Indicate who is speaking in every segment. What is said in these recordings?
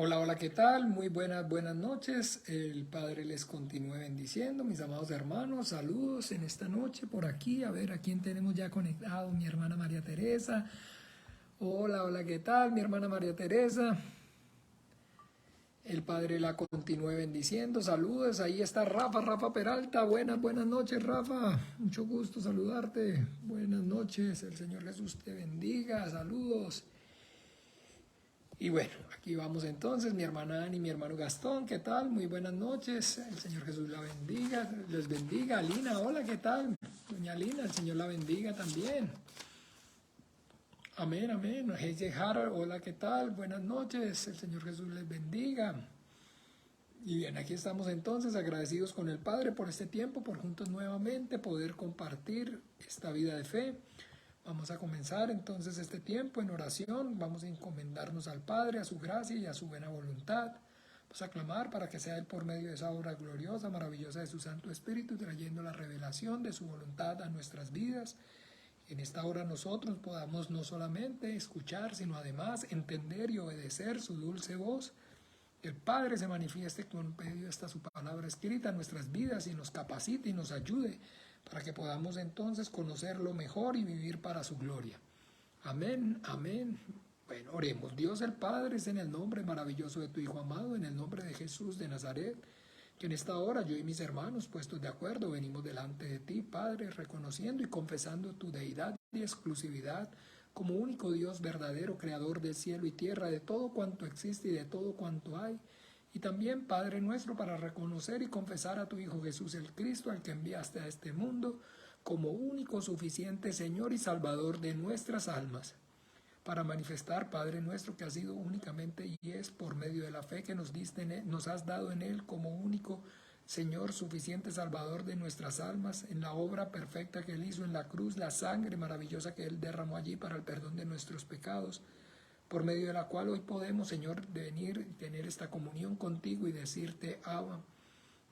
Speaker 1: Hola, hola, ¿qué tal? Muy buenas noches. El Padre les continúe bendiciendo, mis amados hermanos. Saludos en esta noche por aquí. A ver, ¿a quién tenemos ya conectado? Mi hermana María Teresa. Hola, hola, ¿qué tal? Mi hermana María Teresa. El Padre la continúe bendiciendo. Saludos. Ahí está Rafa Peralta. Buenas noches, Rafa. Mucho gusto saludarte. Buenas noches. El Señor Jesús te bendiga. Saludos. Y bueno, aquí vamos entonces, mi hermana Ani, mi hermano Gastón, ¿qué tal? Muy buenas noches, el Señor Jesús la bendiga, les bendiga. Lina, hola, ¿qué tal? Doña Lina, el Señor la bendiga también. Amén, amén. Heise Harold, hola, ¿qué tal? Buenas noches, el Señor Jesús les bendiga. Y bien, aquí estamos entonces agradecidos con el Padre por este tiempo, por juntos nuevamente poder compartir esta vida de fe. Vamos a comenzar entonces este tiempo en oración, vamos a encomendarnos al Padre, a su gracia y a su buena voluntad. Vamos a clamar para que sea Él por medio de esa obra gloriosa, maravillosa de su Santo Espíritu, trayendo la revelación de su voluntad a nuestras vidas. En esta hora nosotros podamos no solamente escuchar, sino además entender y obedecer su dulce voz. Que el Padre se manifieste con medio de esta su palabra escrita en nuestras vidas y nos capacite y nos ayude para que podamos entonces conocerlo mejor y vivir para su gloria. Amén, amén. Bueno, oremos. Dios el Padre, es en el nombre maravilloso de tu Hijo amado, en el nombre de Jesús de Nazaret, que en esta hora yo y mis hermanos, puestos de acuerdo, venimos delante de ti, Padre, reconociendo y confesando tu deidad y exclusividad como único Dios verdadero, creador del cielo y tierra, de todo cuanto existe y de todo cuanto hay. Y también, Padre nuestro, para reconocer y confesar a tu Hijo Jesús el Cristo, al que enviaste a este mundo, como único, suficiente Señor y Salvador de nuestras almas, para manifestar, Padre nuestro, que ha sido únicamente y es por medio de la fe que nos diste en él, nos has dado en Él como único Señor, suficiente Salvador de nuestras almas, en la obra perfecta que Él hizo en la cruz, la sangre maravillosa que Él derramó allí para el perdón de nuestros pecados, por medio de la cual hoy podemos, Señor, venir y tener esta comunión contigo y decirte, Abba,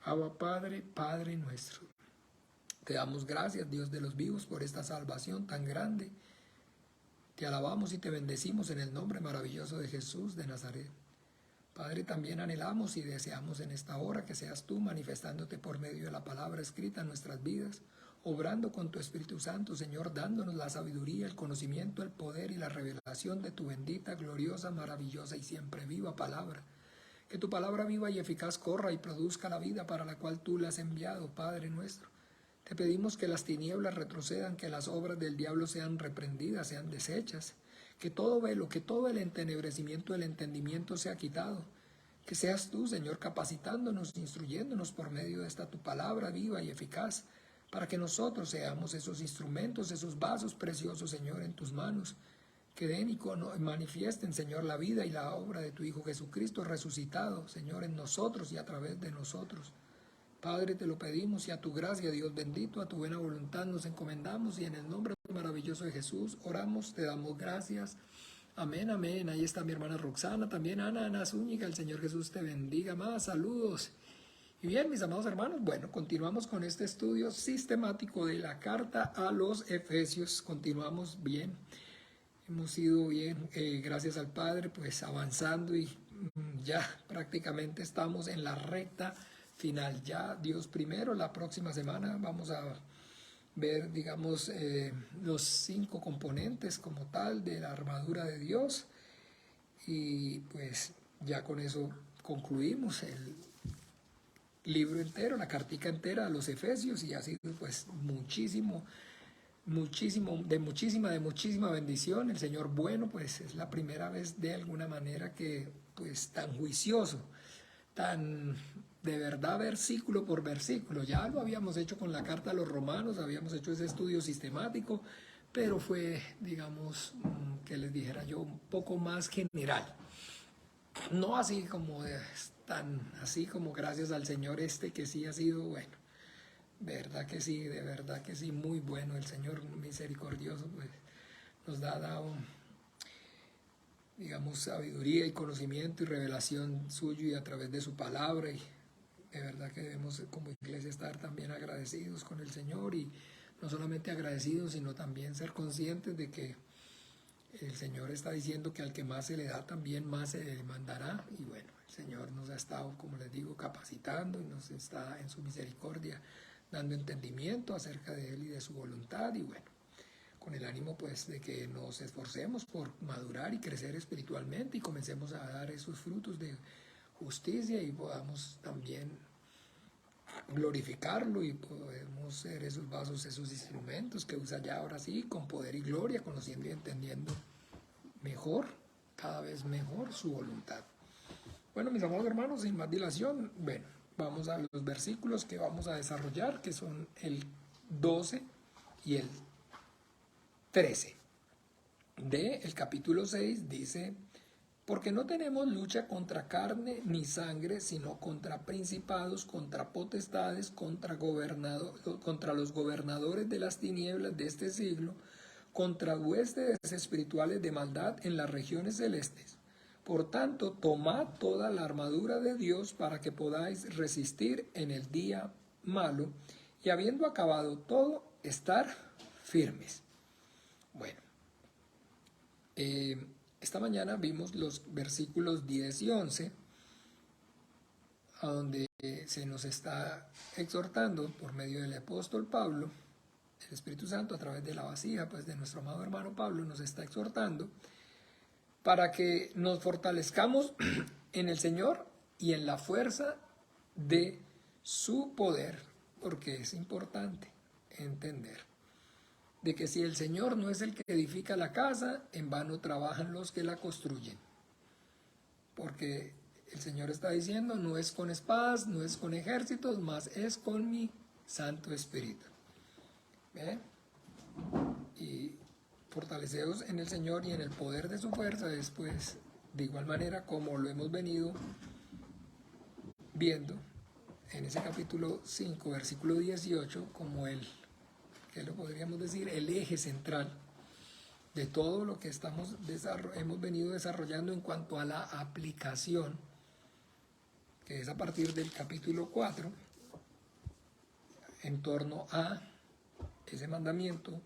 Speaker 1: Abba Padre, Padre nuestro. Te damos gracias, Dios de los vivos, por esta salvación tan grande. Te alabamos y te bendecimos en el nombre maravilloso de Jesús de Nazaret. Padre, también anhelamos y deseamos en esta hora que seas tú manifestándote por medio de la palabra escrita en nuestras vidas, obrando con tu Espíritu Santo, Señor, dándonos la sabiduría, el conocimiento, el poder y la revelación de tu bendita, gloriosa, maravillosa y siempre viva palabra. Que tu palabra viva y eficaz corra y produzca la vida para la cual tú la has enviado, Padre nuestro. Te pedimos que las tinieblas retrocedan, que las obras del diablo sean reprendidas, sean deshechas, que todo velo, que todo el entenebrecimiento del entendimiento sea quitado, que seas tú, Señor, capacitándonos, instruyéndonos por medio de esta tu palabra viva y eficaz, para que nosotros seamos esos instrumentos, esos vasos preciosos, Señor, en tus manos, que den y manifiesten, Señor, la vida y la obra de tu Hijo Jesucristo resucitado, Señor, en nosotros y a través de nosotros. Padre, te lo pedimos y a tu gracia, Dios bendito, a tu buena voluntad nos encomendamos y en el nombre maravilloso de Jesús oramos, te damos gracias. Amén, amén. Ahí está mi hermana Roxana, también Ana Zúñiga, el Señor Jesús te bendiga más, saludos. Y bien, mis amados hermanos, bueno, continuamos con este estudio sistemático de la carta a los Efesios, continuamos bien, hemos ido bien, gracias al Padre, pues avanzando y ya prácticamente estamos en la recta final. Ya Dios primero, la próxima semana vamos a ver, digamos, los 5 componentes como tal de la armadura de Dios y pues ya con eso concluimos el libro entero, la cartica entera a los Efesios y ha sido pues muchísima bendición. El Señor bueno, pues es la primera vez de alguna manera que pues tan juicioso, tan de verdad versículo por versículo. Ya lo habíamos hecho con la carta a los romanos, habíamos hecho ese estudio sistemático, pero fue, digamos, que les dijera yo, un poco más general. No así como tan así como gracias al Señor que sí ha sido bueno. De verdad que sí, muy bueno. El Señor misericordioso pues nos ha dado, digamos, sabiduría y conocimiento y revelación suyo y a través de su palabra. Y de verdad que debemos como iglesia estar también agradecidos con el Señor y no solamente agradecidos, sino también ser conscientes de que El Señor está diciendo que al que más se le da también más se le mandará. Y bueno, el Señor nos ha estado, como les digo, capacitando y nos está en su misericordia dando entendimiento acerca de Él y de su voluntad. Y bueno, con el ánimo pues de que nos esforcemos por madurar y crecer espiritualmente y comencemos a dar esos frutos de justicia y podamos también glorificarlo y podemos ser esos vasos, esos instrumentos que usa ya ahora sí con poder y gloria, conociendo y entendiendo mejor, cada vez mejor su voluntad. Bueno, mis amados hermanos, sin más dilación, bueno, vamos a los versículos que vamos a desarrollar, que son el 12 y el 13 del capítulo 6. Dice: porque no tenemos lucha contra carne ni sangre, sino contra principados, contra potestades, contra los gobernadores de las tinieblas de este siglo, contra huestes espirituales de maldad en las regiones celestes. Por tanto, tomad toda la armadura de Dios para que podáis resistir en el día malo, y habiendo acabado todo, estar firmes. Bueno, esta mañana vimos los versículos 10 y 11, a donde se nos está exhortando por medio del apóstol Pablo, el Espíritu Santo a través de la vasija pues de nuestro amado hermano Pablo nos está exhortando para que nos fortalezcamos en el Señor y en la fuerza de su poder, porque es importante entender de que si el Señor no es el que edifica la casa, en vano trabajan los que la construyen. Porque el Señor está diciendo, no es con espadas, no es con ejércitos, mas es con mi Santo Espíritu. ¿Ve? Y fortaleceos en el Señor y en el poder de su fuerza, después, de igual manera como lo hemos venido viendo en ese capítulo 5, versículo 18, como que lo podríamos decir, el eje central de todo lo que hemos venido desarrollando en cuanto a la aplicación, que es a partir del capítulo 4, en torno a ese mandamiento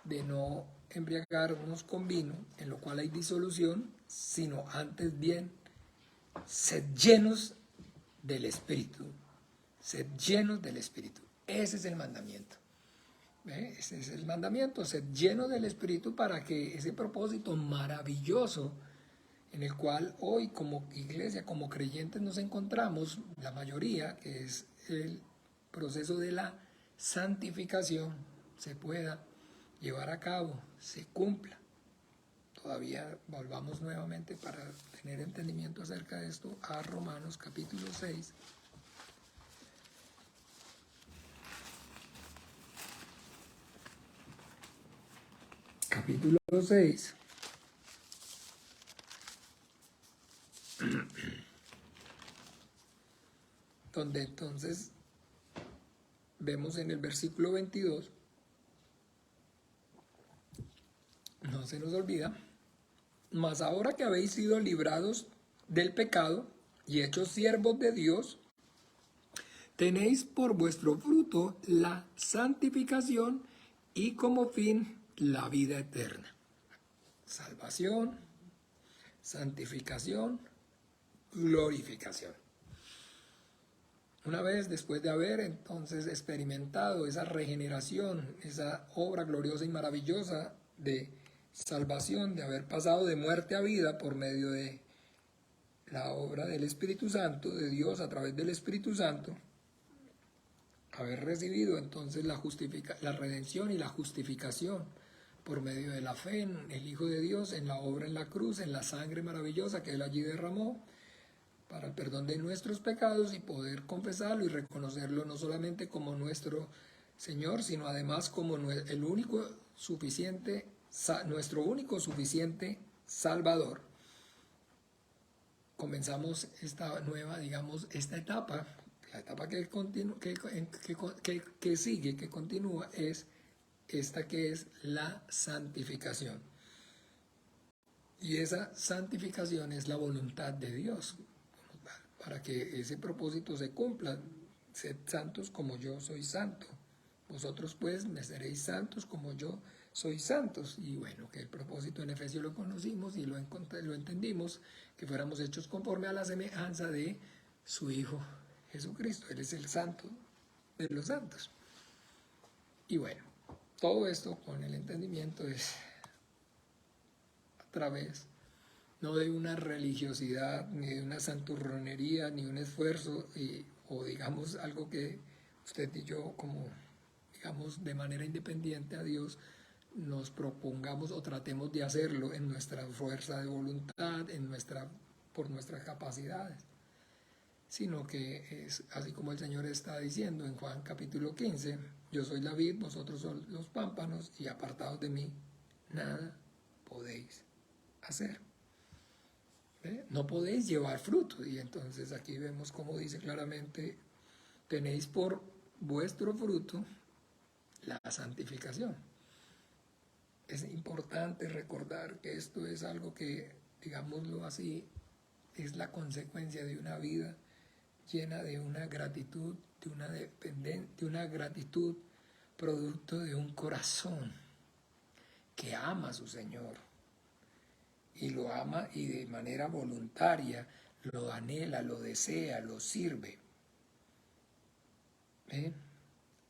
Speaker 1: de no embriagarnos con vino, en lo cual hay disolución, sino antes bien, sed llenos del Espíritu. Sed llenos del Espíritu. Ese es el mandamiento. Ese es el mandamiento, sed llenos del Espíritu, para que ese propósito maravilloso en el cual hoy como iglesia, como creyentes nos encontramos, la mayoría, que es el proceso de la santificación, se pueda llevar a cabo, se cumpla. Todavía volvamos nuevamente para tener entendimiento acerca de esto a Romanos capítulo 6. Capítulo 6. Donde entonces vemos en el versículo 22, no se nos olvida, mas ahora que habéis sido librados del pecado y hechos siervos de Dios, tenéis por vuestro fruto la santificación y como fin la vida eterna. Salvación, santificación, glorificación. Una vez después de haber entonces experimentado esa regeneración, esa obra gloriosa y maravillosa de salvación, de haber pasado de muerte a vida por medio de la obra del Espíritu Santo, de Dios a través del Espíritu Santo, haber recibido entonces la redención y la justificación por medio de la fe en el Hijo de Dios, en la obra en la cruz, en la sangre maravillosa que Él allí derramó para el perdón de nuestros pecados, y poder confesarlo y reconocerlo no solamente como nuestro Señor, sino además como nuestro único suficiente Salvador. Comenzamos esta nueva, esta etapa. La etapa que sigue, que continúa, es esta que es la santificación. Y esa santificación es la voluntad de Dios, para que ese propósito se cumpla. Sed santos como yo soy santo. Vosotros pues me seréis santos como yo sois santos. Y bueno, que el propósito en Efesios lo conocimos y lo entendimos, que fuéramos hechos conforme a la semejanza de su Hijo Jesucristo. Él es el santo de los santos. Y bueno, todo esto con el entendimiento es a través no de una religiosidad, ni de una santurronería, ni un esfuerzo, o digamos algo que usted y yo, como digamos de manera independiente a Dios, nos propongamos o tratemos de hacerlo en nuestra fuerza de voluntad, por nuestras capacidades, sino que es así como el Señor está diciendo en Juan capítulo 15, yo soy la vid, vosotros sois los pámpanos, y apartados de mí, nada podéis hacer. No podéis llevar fruto. Y entonces aquí vemos como dice claramente, tenéis por vuestro fruto la santificación. Es importante recordar que esto es algo que, digámoslo así, es la consecuencia de una vida llena de una gratitud, de una dependencia, de una gratitud producto de un corazón que ama a su Señor. Y lo ama y de manera voluntaria lo anhela, lo desea, lo sirve.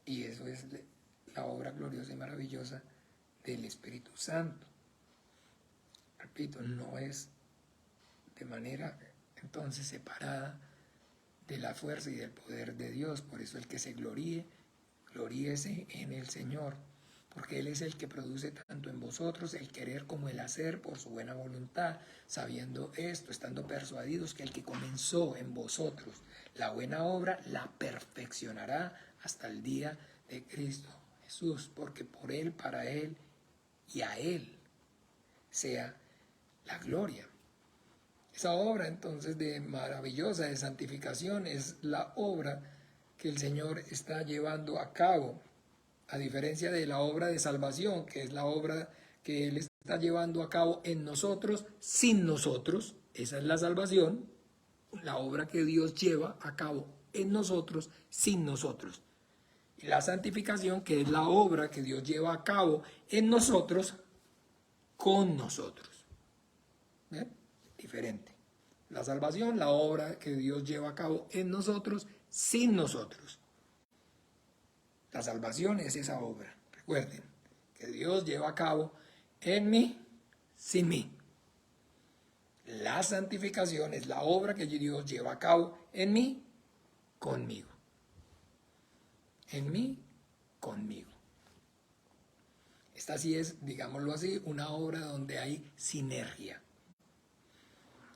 Speaker 1: Y eso es la obra gloriosa y maravillosa del Espíritu Santo. Repito, no es de manera entonces separada de la fuerza y del poder de Dios. Por eso el que se gloríese en el Señor, porque Él es el que produce tanto en vosotros el querer como el hacer por su buena voluntad, sabiendo esto, estando persuadidos que el que comenzó en vosotros la buena obra la perfeccionará hasta el día de Cristo Jesús, porque por Él, para Él y a Él sea la gloria. Esa obra entonces de maravillosa de santificación es la obra que el Señor está llevando a cabo, a diferencia de la obra de salvación, que es la obra que Él está llevando a cabo en nosotros, sin nosotros. Esa es la salvación, la obra que Dios lleva a cabo en nosotros, sin nosotros. Y la santificación, que es la obra que Dios lleva a cabo en nosotros, con nosotros. ¿Ven? Diferente. La salvación, la obra que Dios lleva a cabo en nosotros, sin nosotros. La salvación es esa obra. Recuerden que Dios lleva a cabo en mí, sin mí. La santificación es la obra que Dios lleva a cabo en mí, conmigo. En mí, conmigo. Esta sí es, digámoslo así, una obra donde hay sinergia.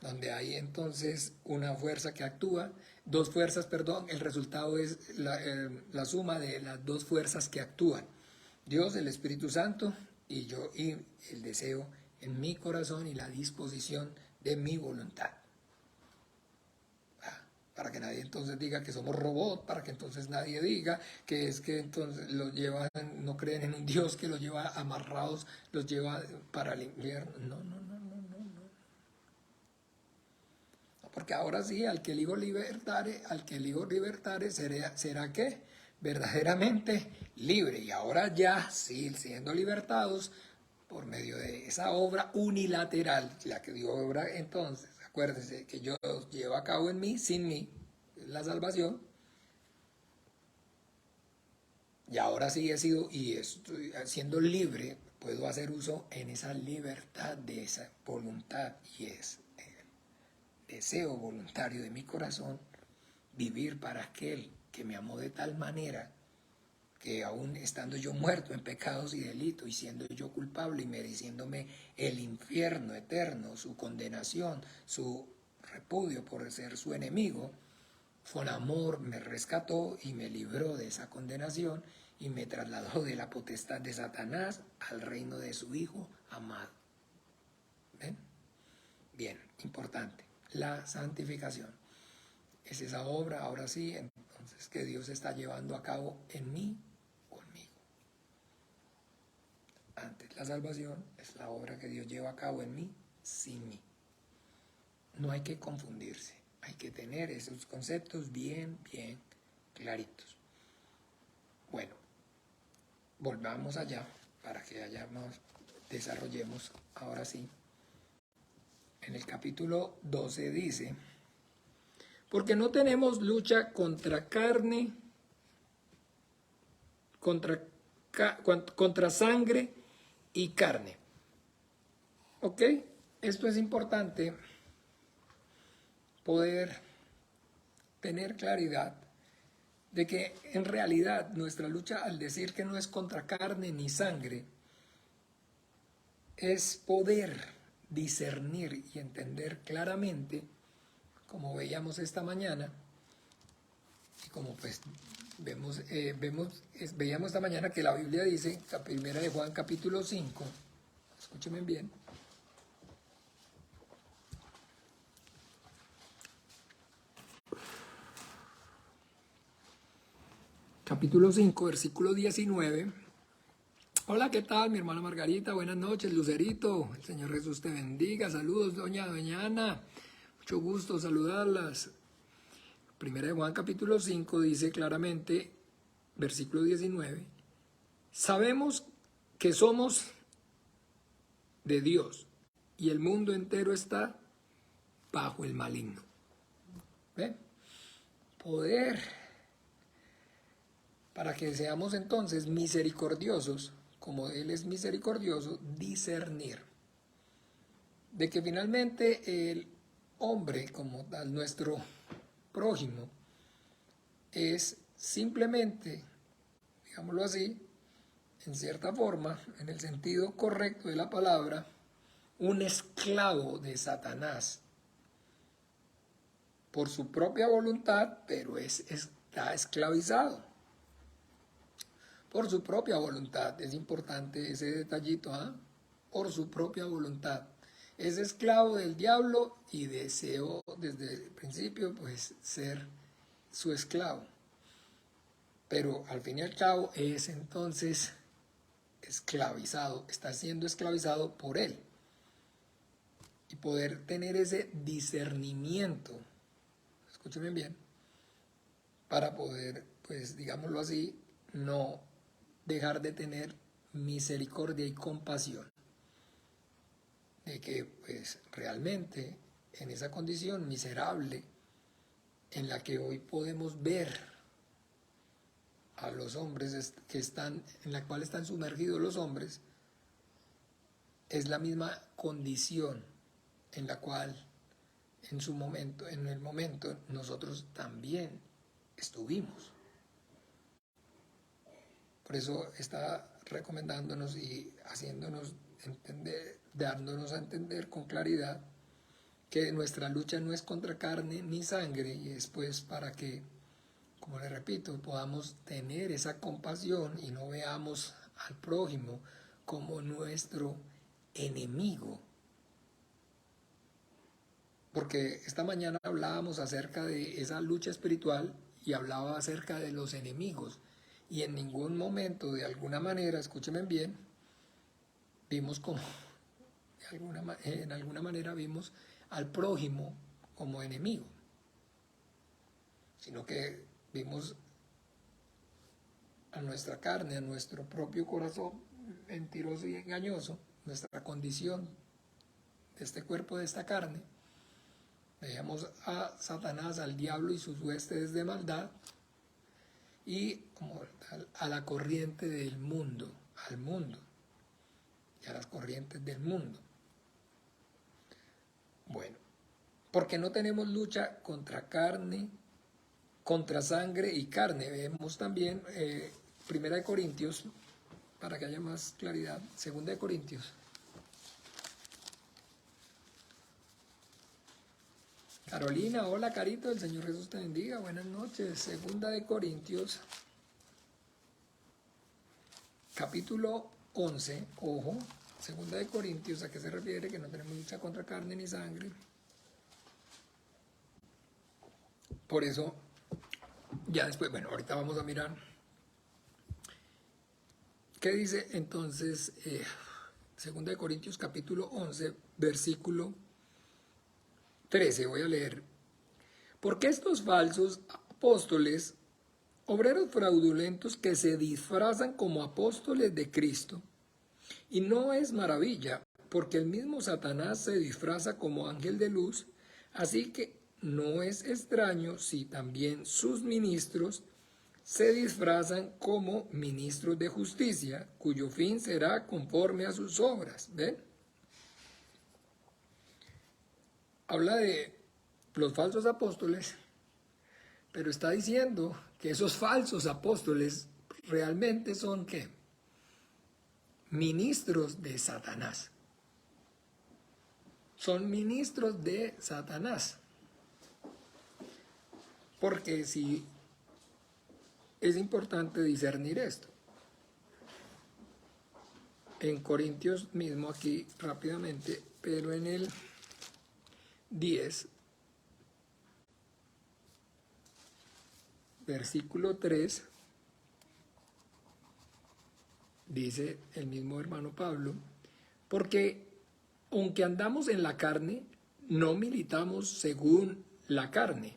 Speaker 1: Donde hay entonces una fuerza que actúa, dos fuerzas, perdón, el resultado es la suma de las dos fuerzas que actúan. Dios, el Espíritu Santo, y yo, y el deseo en mi corazón y la disposición de mi voluntad. Para que nadie entonces diga que somos robots, para que entonces nadie diga que es que entonces los llevan, no creen en un Dios que los lleva amarrados, los lleva para el infierno. No. Porque ahora sí, al que el Hijo libertare, será ¿qué? Verdaderamente libre. Y ahora ya, sí, siendo libertados por medio de esa obra unilateral, la que Dios obra entonces, acuérdense que yo llevo a cabo en mí, sin mí, la salvación. Y ahora sí he sido, y estoy siendo libre, puedo hacer uso en esa libertad de esa voluntad, y es deseo voluntario de mi corazón vivir para aquel que me amó de tal manera que aún estando yo muerto en pecados y delitos y siendo yo culpable y mereciéndome el infierno eterno, su condenación, su repudio por ser su enemigo, con amor me rescató y me libró de esa condenación y me trasladó de la potestad de Satanás al reino de su Hijo amado. ¿Ven? Bien, importante. La santificación es esa obra, ahora sí, entonces que Dios está llevando a cabo en mí, conmigo. Antes la salvación es la obra que Dios lleva a cabo en mí, sin mí. No hay que confundirse, hay que tener esos conceptos bien claritos. Bueno, volvamos allá para que desarrollemos ahora sí. En el capítulo 12 dice, porque no tenemos lucha contra carne, contra sangre y carne. ¿Ok? Esto es importante poder tener claridad de que en realidad nuestra lucha, al decir que no es contra carne ni sangre, es poder discernir y entender claramente, como veíamos esta mañana, y como pues veíamos esta mañana que la Biblia dice, primera de Juan capítulo 5, escúchenme bien, capítulo 5, versículo 19. Hola, ¿qué tal, mi hermana Margarita? Buenas noches, Lucerito. El Señor Jesús te bendiga. Saludos, doña Ana. Mucho gusto saludarlas. Primera de Juan, capítulo 5, dice claramente, versículo 19, sabemos que somos de Dios y el mundo entero está bajo el maligno. ¿Ven? Poder para que seamos entonces misericordiosos, como Él es misericordioso, discernir de que finalmente el hombre, como tal, nuestro prójimo, es simplemente, digámoslo así, en cierta forma, en el sentido correcto de la palabra, un esclavo de Satanás por su propia voluntad, pero está esclavizado por su propia voluntad. Es importante ese detallito, ¿ah? Por su propia voluntad. Es esclavo del diablo y deseó desde el principio pues ser su esclavo. Pero al fin y al cabo es entonces esclavizado, está siendo esclavizado por él. Y poder tener ese discernimiento, escúchenme bien, para poder, pues digámoslo así, no dejar de tener misericordia y compasión. De que pues realmente en esa condición miserable en la que hoy podemos ver a los hombres que están, en la cual están sumergidos los hombres, es la misma condición en la cual en el momento nosotros también estuvimos. Por eso está recomendándonos y haciéndonos entender, dándonos a entender con claridad que nuestra lucha no es contra carne ni sangre, y es pues para que, como le repito, podamos tener esa compasión y no veamos al prójimo como nuestro enemigo. Porque esta mañana hablábamos acerca de esa lucha espiritual y hablaba acerca de los enemigos. Y en ningún momento, de alguna manera, escúchenme bien, vimos como, en alguna manera vimos al prójimo como enemigo, sino que vimos a nuestra carne, a nuestro propio corazón mentiroso y engañoso, nuestra condición de este cuerpo, de esta carne. Veíamos a Satanás, al diablo y sus huestes de maldad, y como a la corriente del mundo, al mundo y a las corrientes del mundo. Bueno, porque no tenemos lucha contra carne, contra sangre y carne. Vemos también Primera de Corintios, para que haya más claridad, Segunda de Corintios. Carolina, hola Carito, el Señor Jesús te bendiga, buenas noches. Segunda de Corintios, capítulo 11, ojo, Segunda de Corintios, ¿a qué se refiere? Que no tenemos lucha contra carne ni sangre. Por eso, ya después, bueno, ahorita vamos a mirar. ¿Qué dice entonces Segunda de Corintios capítulo 11, versículo 13? Voy a leer. Porque estos falsos apóstoles, obreros fraudulentos que se disfrazan como apóstoles de Cristo, Y no es maravilla, porque el mismo Satanás se disfraza como ángel de luz, así que no es extraño si también sus ministros se disfrazan como ministros de justicia, cuyo fin será conforme a sus obras. ¿Ven? Habla de los falsos apóstoles, pero está diciendo que esos falsos apóstoles realmente son ¿qué? Ministros de Satanás. Son ministros de Satanás. Porque sí es importante discernir esto. En Corintios mismo aquí rápidamente, pero en el 10, versículo 3, dice el mismo hermano Pablo, porque aunque andamos en la carne, no militamos según la carne,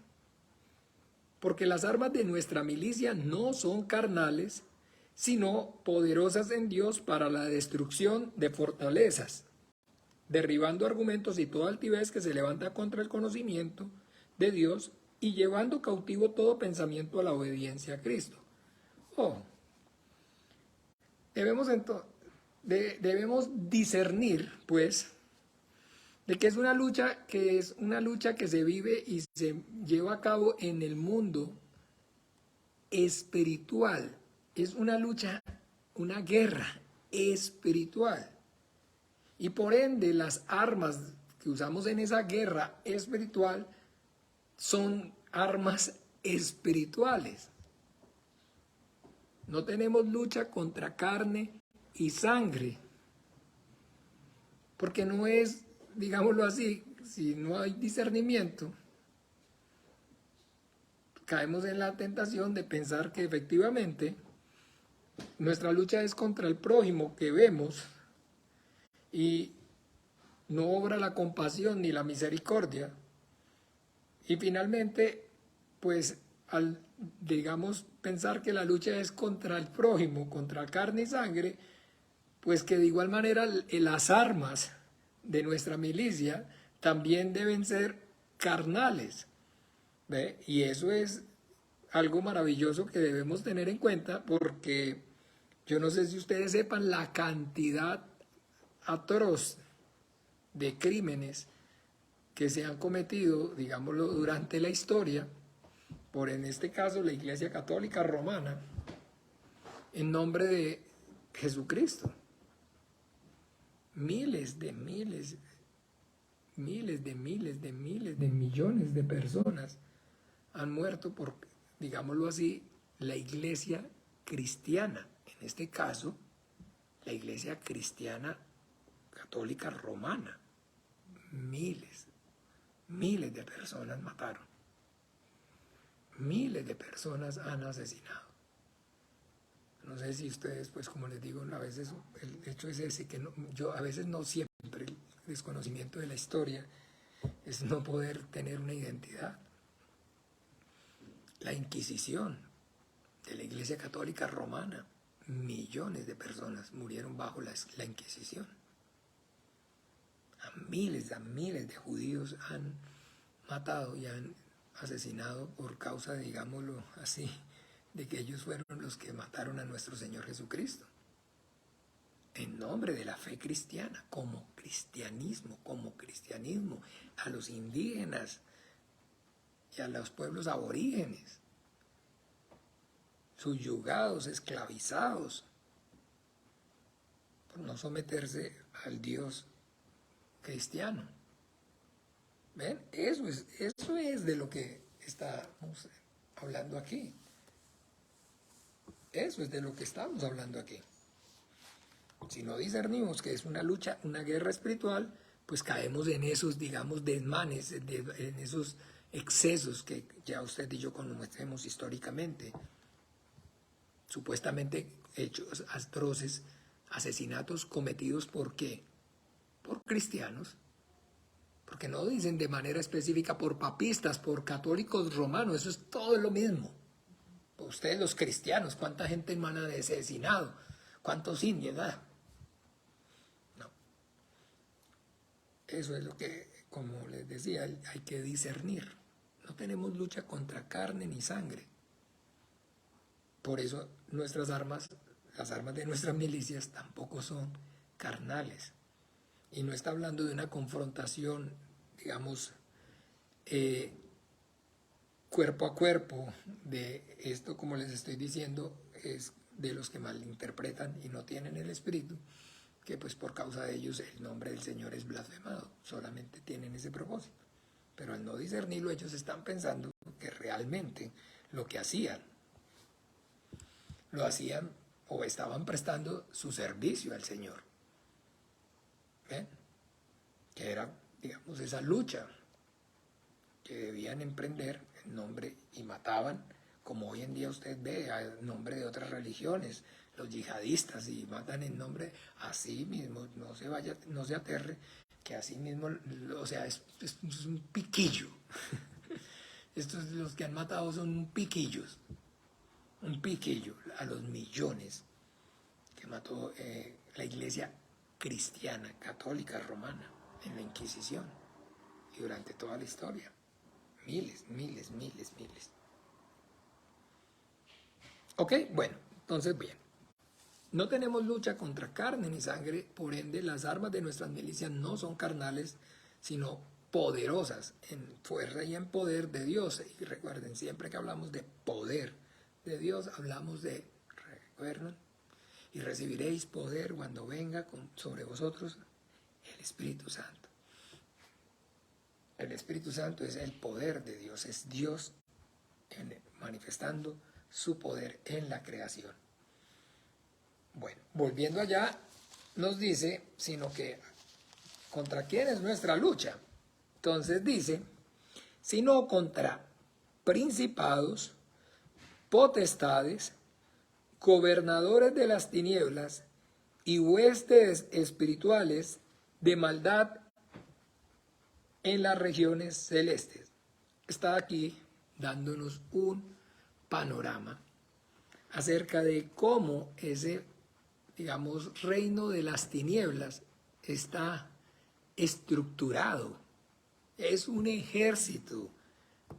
Speaker 1: porque las armas de nuestra milicia no son carnales, sino poderosas en Dios para la destrucción de fortalezas, derribando argumentos y toda altivez que se levanta contra el conocimiento de Dios y llevando cautivo todo pensamiento a la obediencia a Cristo. Debemos discernir, pues, de que es una lucha que se vive y se lleva a cabo en el mundo espiritual. Es una lucha, una guerra espiritual. Y por ende, las armas que usamos en esa guerra espiritual son armas espirituales. No tenemos lucha contra carne y sangre, porque no es, digámoslo así, si no hay discernimiento, caemos en la tentación de pensar que efectivamente nuestra lucha es contra el prójimo que vemos y no obra la compasión ni la misericordia. Y finalmente, pues al, digamos, pensar que la lucha es contra el prójimo, contra carne y sangre, pues que de igual manera las armas de nuestra milicia también deben ser carnales. ¿Ve? Y eso es algo maravilloso que debemos tener en cuenta, porque yo no sé si ustedes sepan la cantidad atroz de crímenes que se han cometido, digámoslo, durante la historia, por en este caso la Iglesia Católica Romana, en nombre de Jesucristo. Miles de millones de personas han muerto por, digámoslo así, la Iglesia cristiana. En este caso, la Iglesia cristiana católica romana. Miles de personas mataron. Miles de personas han asesinado. No sé si ustedes, pues como les digo, a veces el hecho es ese, que yo a veces no siempre, el desconocimiento de la historia es no poder tener una identidad. La Inquisición de la Iglesia Católica Romana, millones de personas murieron bajo la Inquisición. A miles de judíos han matado y han asesinado por causa, digámoslo así, de que ellos fueron los que mataron a nuestro Señor Jesucristo. En nombre de la fe cristiana, como cristianismo, a los indígenas y a los pueblos aborígenes, subyugados, esclavizados, por no someterse al Dios cristiano. ¿Ven? Eso es de lo que estamos hablando aquí. Eso es de lo que estamos hablando aquí. Si no discernimos que es una lucha, una guerra espiritual, pues caemos en esos, digamos, desmanes, en esos excesos que ya usted y yo conocemos históricamente. Supuestamente hechos atroces, asesinatos cometidos ¿por qué? Por cristianos. Porque no dicen de manera específica por papistas, por católicos romanos, eso es todo lo mismo. Ustedes los cristianos, ¿cuánta gente han asesinado? ¿Cuántos indios? Eso es lo que, como les decía, hay que discernir. No tenemos lucha contra carne ni sangre. Por eso nuestras armas, las armas de nuestras milicias tampoco son carnales. Y no está hablando de una confrontación, digamos, cuerpo a cuerpo, de esto, como les estoy diciendo, es de los que malinterpretan y no tienen el espíritu, que pues por causa de ellos el nombre del Señor es blasfemado, solamente tienen ese propósito. Pero al no discernirlo, ellos están pensando que realmente lo que hacían, lo hacían o estaban prestando su servicio al Señor. ¿Ven? Que era, digamos, esa lucha que debían emprender en nombre, y mataban, como hoy en día usted ve, a nombre de otras religiones, los yihadistas, y matan en nombre, así mismo, no se vaya, no se aterre, que así mismo, o sea, es un piquillo. Estos, los que han matado son piquillos, un piquillo a los millones que mató la iglesia cristiana, católica, romana, en la Inquisición y durante toda la historia. Miles, miles, miles, miles. Ok, bueno, entonces bien. No tenemos lucha contra carne ni sangre, por ende las armas de nuestras milicias no son carnales, sino poderosas en fuerza y en poder de Dios. Y recuerden, siempre que hablamos de poder de Dios, hablamos de, recuerden, y recibiréis poder cuando venga sobre vosotros el Espíritu Santo. El Espíritu Santo es el poder de Dios, es Dios manifestando su poder en la creación. Bueno, volviendo allá, nos dice, sino que, ¿contra quién es nuestra lucha? Entonces dice, sino contra principados, potestades, gobernadores de las tinieblas y huestes espirituales de maldad en las regiones celestes. Está aquí dándonos un panorama acerca de cómo ese, digamos, reino de las tinieblas está estructurado. Es un ejército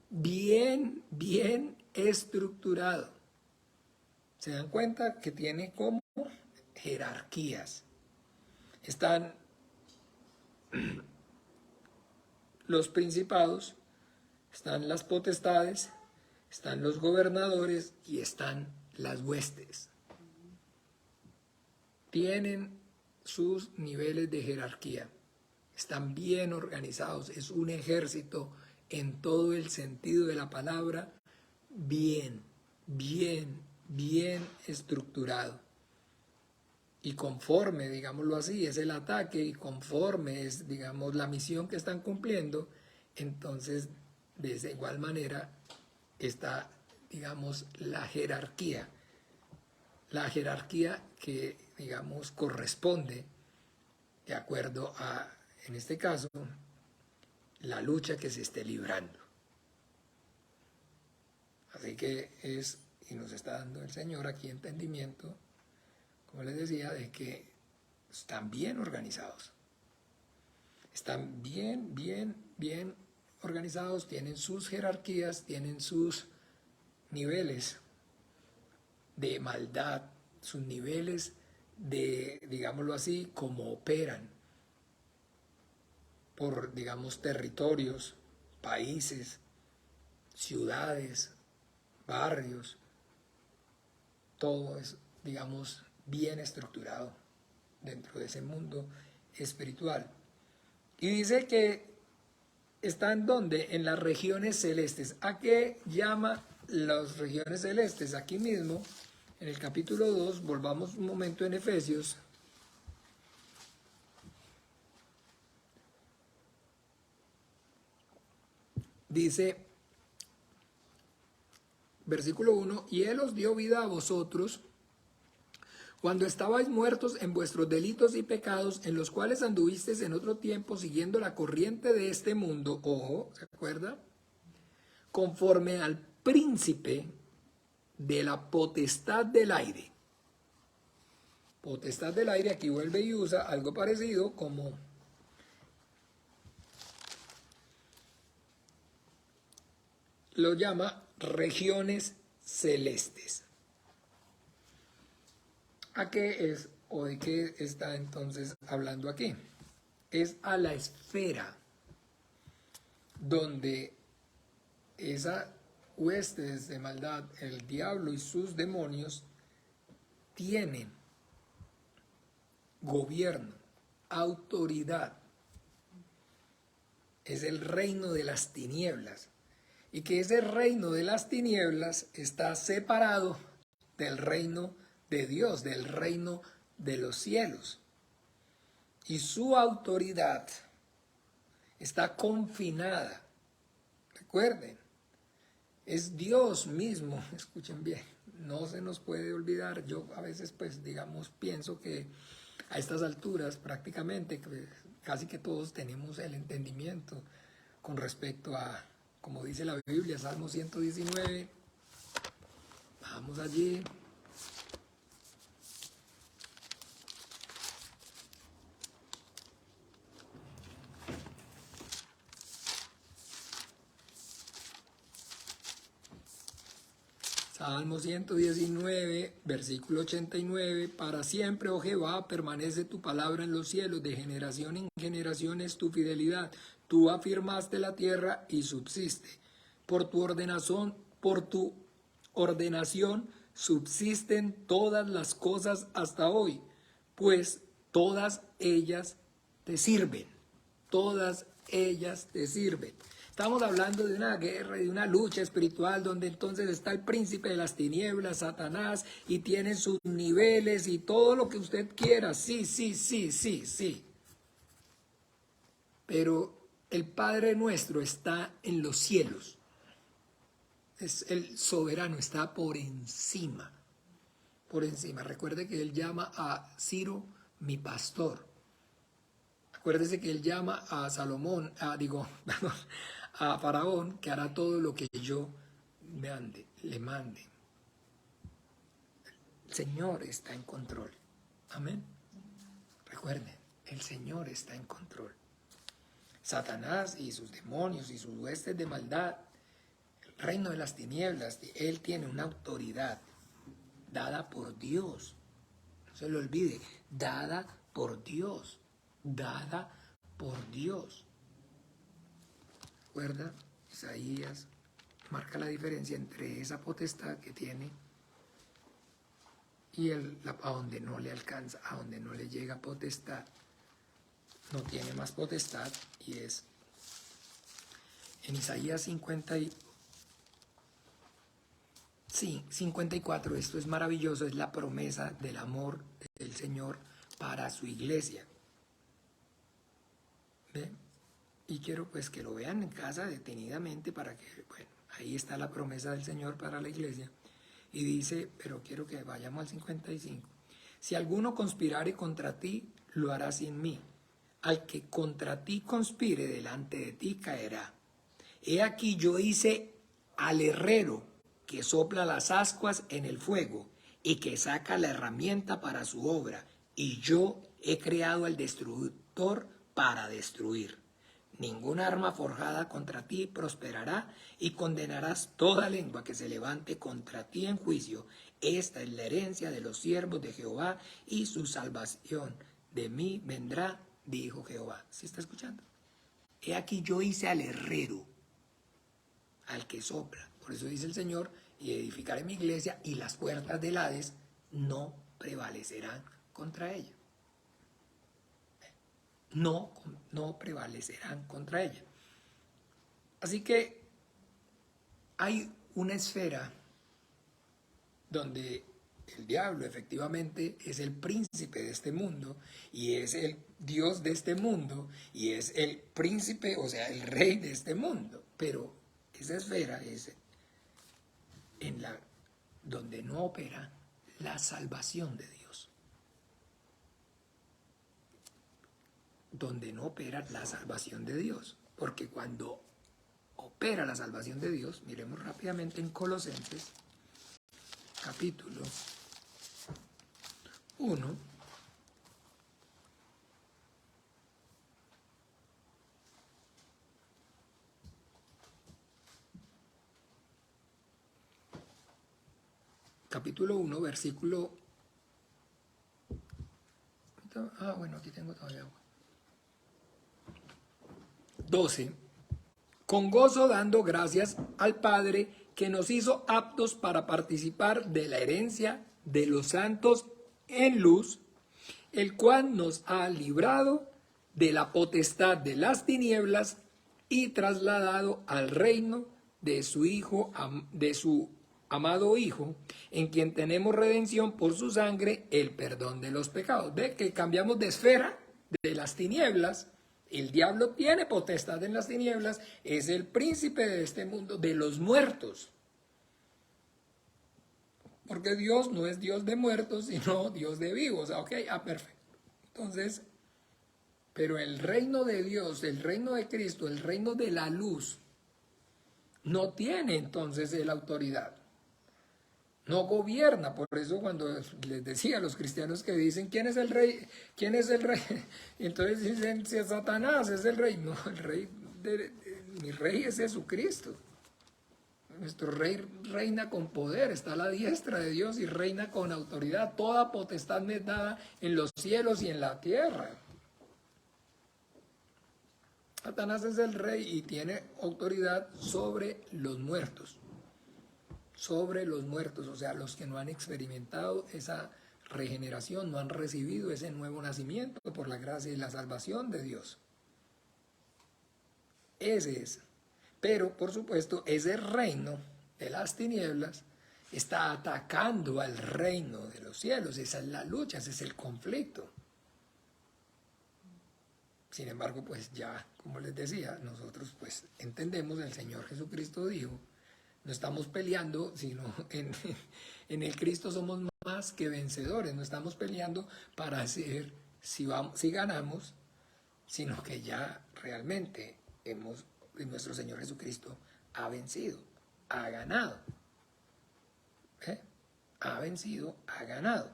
Speaker 1: bien, bien estructurado. Se dan cuenta que tiene como jerarquías. Están los principados, están las potestades, están los gobernadores y están las huestes. Tienen sus niveles de jerarquía, están bien organizados, es un ejército en todo el sentido de la palabra, bien, bien, bien estructurado. Y conforme, digámoslo así, es el ataque y conforme es, digamos, la misión que están cumpliendo, entonces de esa igual manera está, digamos, la jerarquía que, digamos, corresponde de acuerdo a, en este caso, la lucha que se esté librando. Así que es, y nos está dando el Señor aquí entendimiento, como les decía, de que están bien organizados. Están bien, bien, bien organizados, tienen sus jerarquías, tienen sus niveles de maldad, sus niveles de, digámoslo así, cómo operan por, digamos, territorios, países, ciudades, barrios. Todo es, digamos, bien estructurado dentro de ese mundo espiritual. Y dice que están donde, en las regiones celestes. ¿A qué llama las regiones celestes? Aquí mismo, en el capítulo 2, volvamos un momento en Efesios. Dice, versículo 1, y Él os dio vida a vosotros cuando estabais muertos en vuestros delitos y pecados, en los cuales anduvisteis en otro tiempo siguiendo la corriente de este mundo, ojo, ¿se acuerda? Conforme al príncipe de la potestad del aire. Potestad del aire, aquí vuelve y usa algo parecido como lo llama regiones celestes. ¿A qué es o de qué está entonces hablando aquí? Es a la esfera donde esa huestes de maldad, el diablo y sus demonios, tienen gobierno, autoridad. Es el reino de las tinieblas. Y que ese reino de las tinieblas está separado del reino de Dios, del reino de los cielos. Y su autoridad está confinada. Recuerden, es Dios mismo, escuchen bien, no se nos puede olvidar. Yo a veces, pues, digamos, pienso que a estas alturas prácticamente casi que todos tenemos el entendimiento con respecto a, como dice la Biblia, Salmo 119, vamos allí. Salmo 119, versículo 89, para siempre, oh Jehová, permanece tu palabra en los cielos, de generación en generación es tu fidelidad. Tú afirmaste la tierra y subsiste. Por tu ordenación subsisten todas las cosas hasta hoy, pues todas ellas te sirven. Todas ellas te sirven. Estamos hablando de una guerra y de una lucha espiritual donde entonces está el príncipe de las tinieblas, Satanás, y tiene sus niveles y todo lo que usted quiera. Sí, sí, sí, sí, sí. Pero el Padre nuestro está en los cielos. Es el soberano, está por encima. Por encima. Recuerde que él llama a Ciro mi pastor. Acuérdese que él llama a Salomón, a Faraón, que hará todo lo que yo le mande. El Señor está en control. Amén. Recuerden, el Señor está en control. Satanás y sus demonios y sus huestes de maldad, el reino de las tinieblas, él tiene una autoridad dada por Dios. No se lo olvide, dada por Dios. Dada por Dios. ¿Recuerda? Isaías marca la diferencia entre esa potestad que tiene y a donde no le alcanza, a donde no le llega potestad. No tiene más potestad, y es en Isaías 54. Esto es maravilloso, es la promesa del amor del Señor para su iglesia. ¿Ven? Y quiero pues que lo vean en casa detenidamente para que, bueno, ahí está la promesa del Señor para la iglesia. Y dice, pero quiero que vayamos al 55. Si alguno conspirare contra ti, lo hará sin mí. Al que contra ti conspire, delante de ti caerá. He aquí yo hice al herrero que sopla las ascuas en el fuego y que saca la herramienta para su obra. Y yo he creado al destructor para destruir. Ninguna arma forjada contra ti prosperará, y condenarás toda lengua que se levante contra ti en juicio. Esta es la herencia de los siervos de Jehová, y su salvación de mí vendrá, dijo Jehová. ¿Sí está escuchando? He aquí yo hice al herrero, al que sopla. Por eso dice el Señor, y edificaré mi iglesia, y las puertas del Hades no prevalecerán contra ella. No prevalecerán contra ella. Así que hay una esfera donde el diablo efectivamente es el príncipe de este mundo y es el Dios de este mundo y es el príncipe, o sea, el rey de este mundo. Pero esa esfera es donde no opera la salvación de Dios. Donde no opera la salvación de Dios. Porque cuando opera la salvación de Dios, miremos rápidamente en Colosenses, capítulo 1, capítulo 1, versículo... bueno, aquí tengo todavía 12. Con gozo dando gracias al Padre que nos hizo aptos para participar de la herencia de los santos en luz, el cual nos ha librado de la potestad de las tinieblas y trasladado al reino de su Hijo, de su amado Hijo, en quien tenemos redención por su sangre, el perdón de los pecados. Ve que cambiamos de esfera, de las tinieblas. El diablo tiene potestad en las tinieblas, es el príncipe de este mundo, de los muertos. Porque Dios no es Dios de muertos, sino Dios de vivos. Ok, perfecto. Entonces, pero el reino de Dios, el reino de Cristo, el reino de la luz, no tiene entonces la autoridad. No gobierna. Por eso cuando les decía a los cristianos que dicen, ¿quién es el rey? ¿Quién es el rey? Y entonces dicen, si es Satanás, es el rey. No, el rey, mi rey es Jesucristo. Nuestro rey reina con poder, está a la diestra de Dios y reina con autoridad. Toda potestad me es dada en los cielos y en la tierra. Satanás es el rey y tiene autoridad sobre los muertos. Sobre los muertos, o sea, los que no han experimentado esa regeneración, no han recibido ese nuevo nacimiento por la gracia y la salvación de Dios. Ese es. Pero, por supuesto, ese reino de las tinieblas está atacando al reino de los cielos. Esa es la lucha, ese es el conflicto. Sin embargo, pues ya, como les decía, nosotros pues entendemos, el Señor Jesucristo dijo, no estamos peleando, sino en el Cristo somos más que vencedores. No estamos peleando para hacer si ganamos, sino que ya realmente nuestro Señor Jesucristo ha vencido, ha ganado. Ha vencido, ha ganado.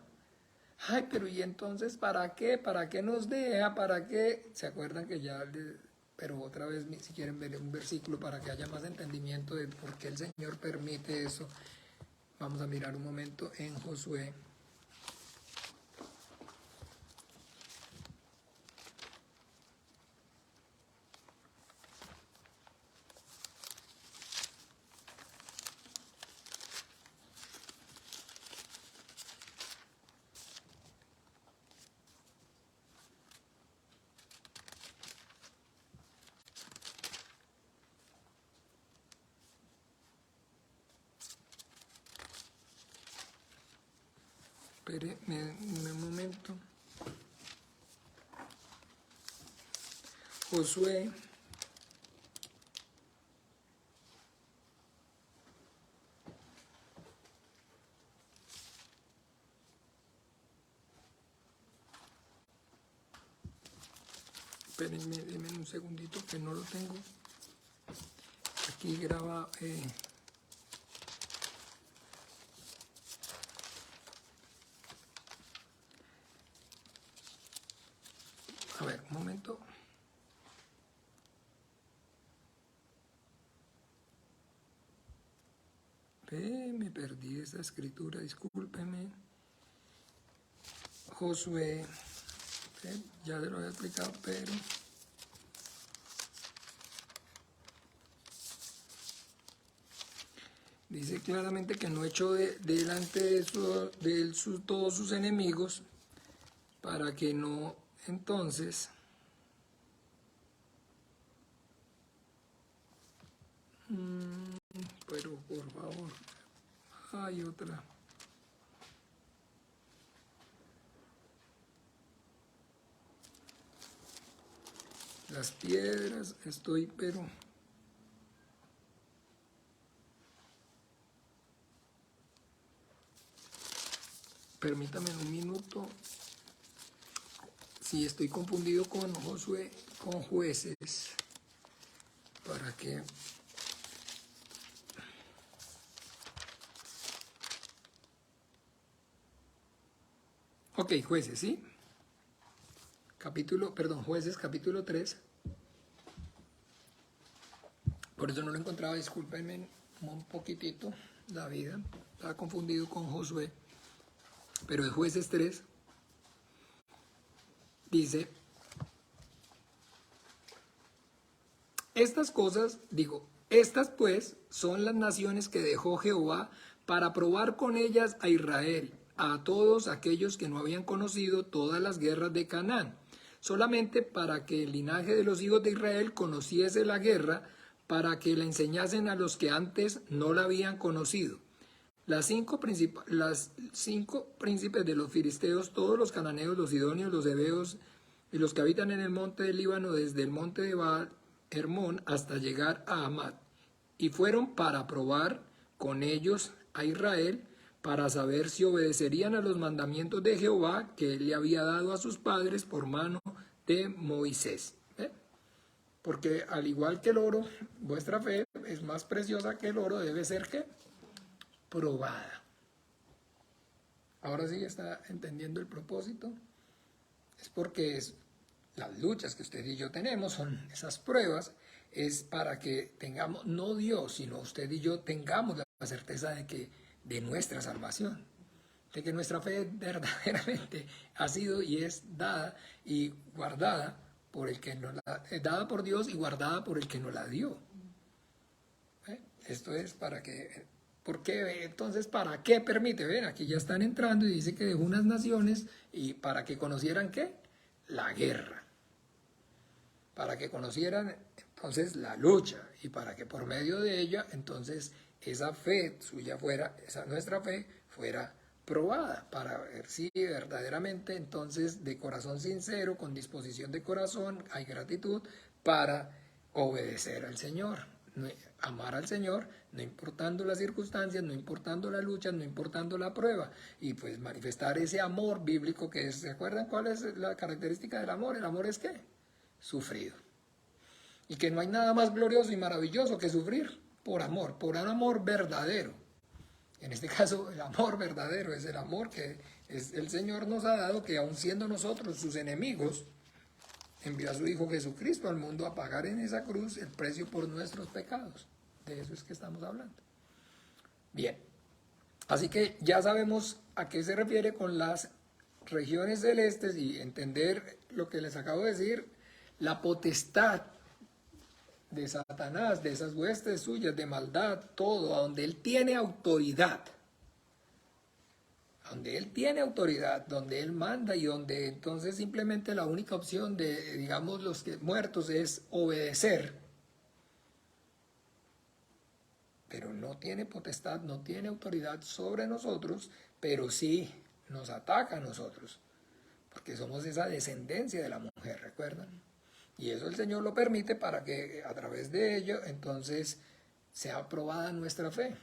Speaker 1: Ay, pero ¿y entonces para qué? ¿Para qué nos deja? ¿Para qué? ¿Se acuerdan que ya... Pero otra vez, si quieren ver un versículo para que haya más entendimiento de por qué el Señor permite eso, vamos a mirar un momento en Josué. Espérenme un momento. Josué. Espérenme, denme un segundito que no lo tengo. Aquí graba... A ver, un momento. Me perdí esa escritura, discúlpeme. Josué, ya se lo había explicado, pero... Dice claramente que no echó delante de todos sus enemigos para que no, entonces... pero por favor, hay otra. Las piedras, estoy, pero... Permítame un minuto. Si estoy confundido con Josué, con Jueces, para que... Ok, Jueces, ¿sí? Jueces, capítulo 3. Por eso no lo encontraba, discúlpenme un poquitito la vida. Estaba confundido con Josué. Pero en Jueces 3 dice, estas cosas, estas pues son las naciones que dejó Jehová para probar con ellas a Israel, a todos aquellos que no habían conocido todas las guerras de Canaán, solamente para que el linaje de los hijos de Israel conociese la guerra, para que la enseñasen a los que antes no la habían conocido. Las cinco príncipes de los filisteos, todos los cananeos, los sidonios, los heveos y los que habitan en el monte del Líbano, desde el monte de Baal Hermón hasta llegar a Hamat, y fueron para probar con ellos a Israel, para saber si obedecerían a los mandamientos de Jehová que él le había dado a sus padres por mano de Moisés. Porque al igual que el oro, vuestra fe es más preciosa que el oro, debe ser ¿qué? Probada. Ahora sí está entendiendo el propósito. Es porque las luchas que usted y yo tenemos son esas pruebas, es para que tengamos, no Dios, sino usted y yo tengamos la certeza de nuestra salvación, de que nuestra fe verdaderamente ha sido y es dada y guardada por el que nos la, dada por Dios y guardada por el que nos la dio. Esto es para que, ¿por qué? Entonces, ¿para qué permite? Ven, aquí ya están entrando y dice que dejó unas naciones y para que conocieran ¿qué? La guerra. Para que conocieran entonces la lucha y para que por medio de ella entonces esa fe suya fuera, esa nuestra fe fuera probada, para ver si verdaderamente entonces de corazón sincero, con disposición de corazón, hay gratitud para obedecer al Señor, amar al Señor, no importando las circunstancias, no importando la lucha, no importando la prueba, y pues manifestar ese amor bíblico que es, ¿se acuerdan cuál es la característica del amor? El amor es ¿qué? Sufrido. Y que no hay nada más glorioso y maravilloso que sufrir por un amor verdadero. En este caso, el amor verdadero es el amor que el Señor nos ha dado, que aun siendo nosotros sus enemigos, envió a su Hijo Jesucristo al mundo a pagar en esa cruz el precio por nuestros pecados. De eso es que estamos hablando. Bien, así que ya sabemos a qué se refiere con las regiones celestes y entender lo que les acabo de decir, la potestad de Satanás, de esas huestes suyas, de maldad, todo, a donde él tiene autoridad. Donde él tiene autoridad, donde él manda y donde entonces simplemente la única opción de, digamos, los muertos es obedecer. Pero no tiene potestad, no tiene autoridad sobre nosotros, pero sí nos ataca a nosotros. Porque somos esa descendencia de la mujer, ¿recuerdan? Y eso el Señor lo permite para que a través de ello entonces sea probada nuestra fe.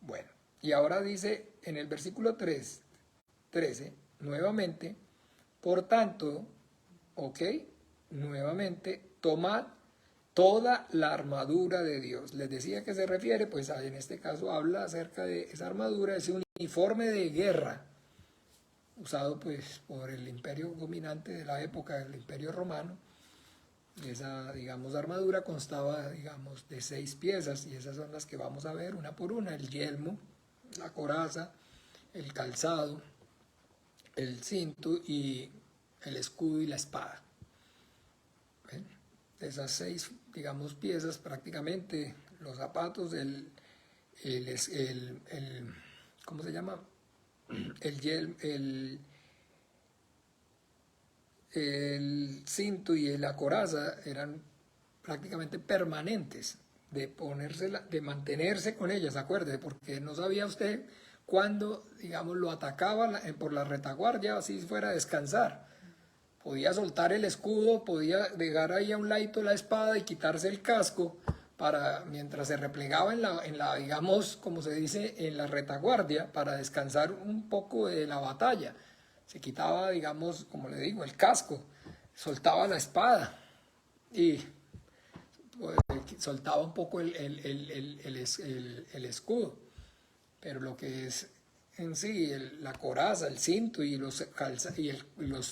Speaker 1: Bueno, y ahora dice en el versículo 13, nuevamente, por tanto, nuevamente, tomad toda la armadura de Dios. Les decía que se refiere, pues en este caso habla acerca de esa armadura, ese uniforme de guerra, usado pues por el imperio dominante de la época, el imperio romano. Esa, digamos, armadura constaba, digamos, de 6 piezas y esas son las que vamos a ver una por una: el yelmo, la coraza, el calzado, el cinto y el escudo y la espada. ¿Ven? De esas 6, digamos, piezas prácticamente, los zapatos, ¿cómo se llama? El cinto y la coraza eran prácticamente permanentes, de mantenerse con ellas, acuérdese, porque no sabía usted cuándo, digamos, lo atacaba por la retaguardia, así fuera a descansar. Podía soltar el escudo, podía dejar ahí a un ladito la espada y quitarse el casco para, mientras se replegaba en la, digamos, como se dice, en la retaguardia, para descansar un poco de la batalla. Se quitaba, digamos, como le digo, el casco, soltaba la espada y soltaba un poco el escudo. Pero lo que es en sí, la coraza, el cinto y los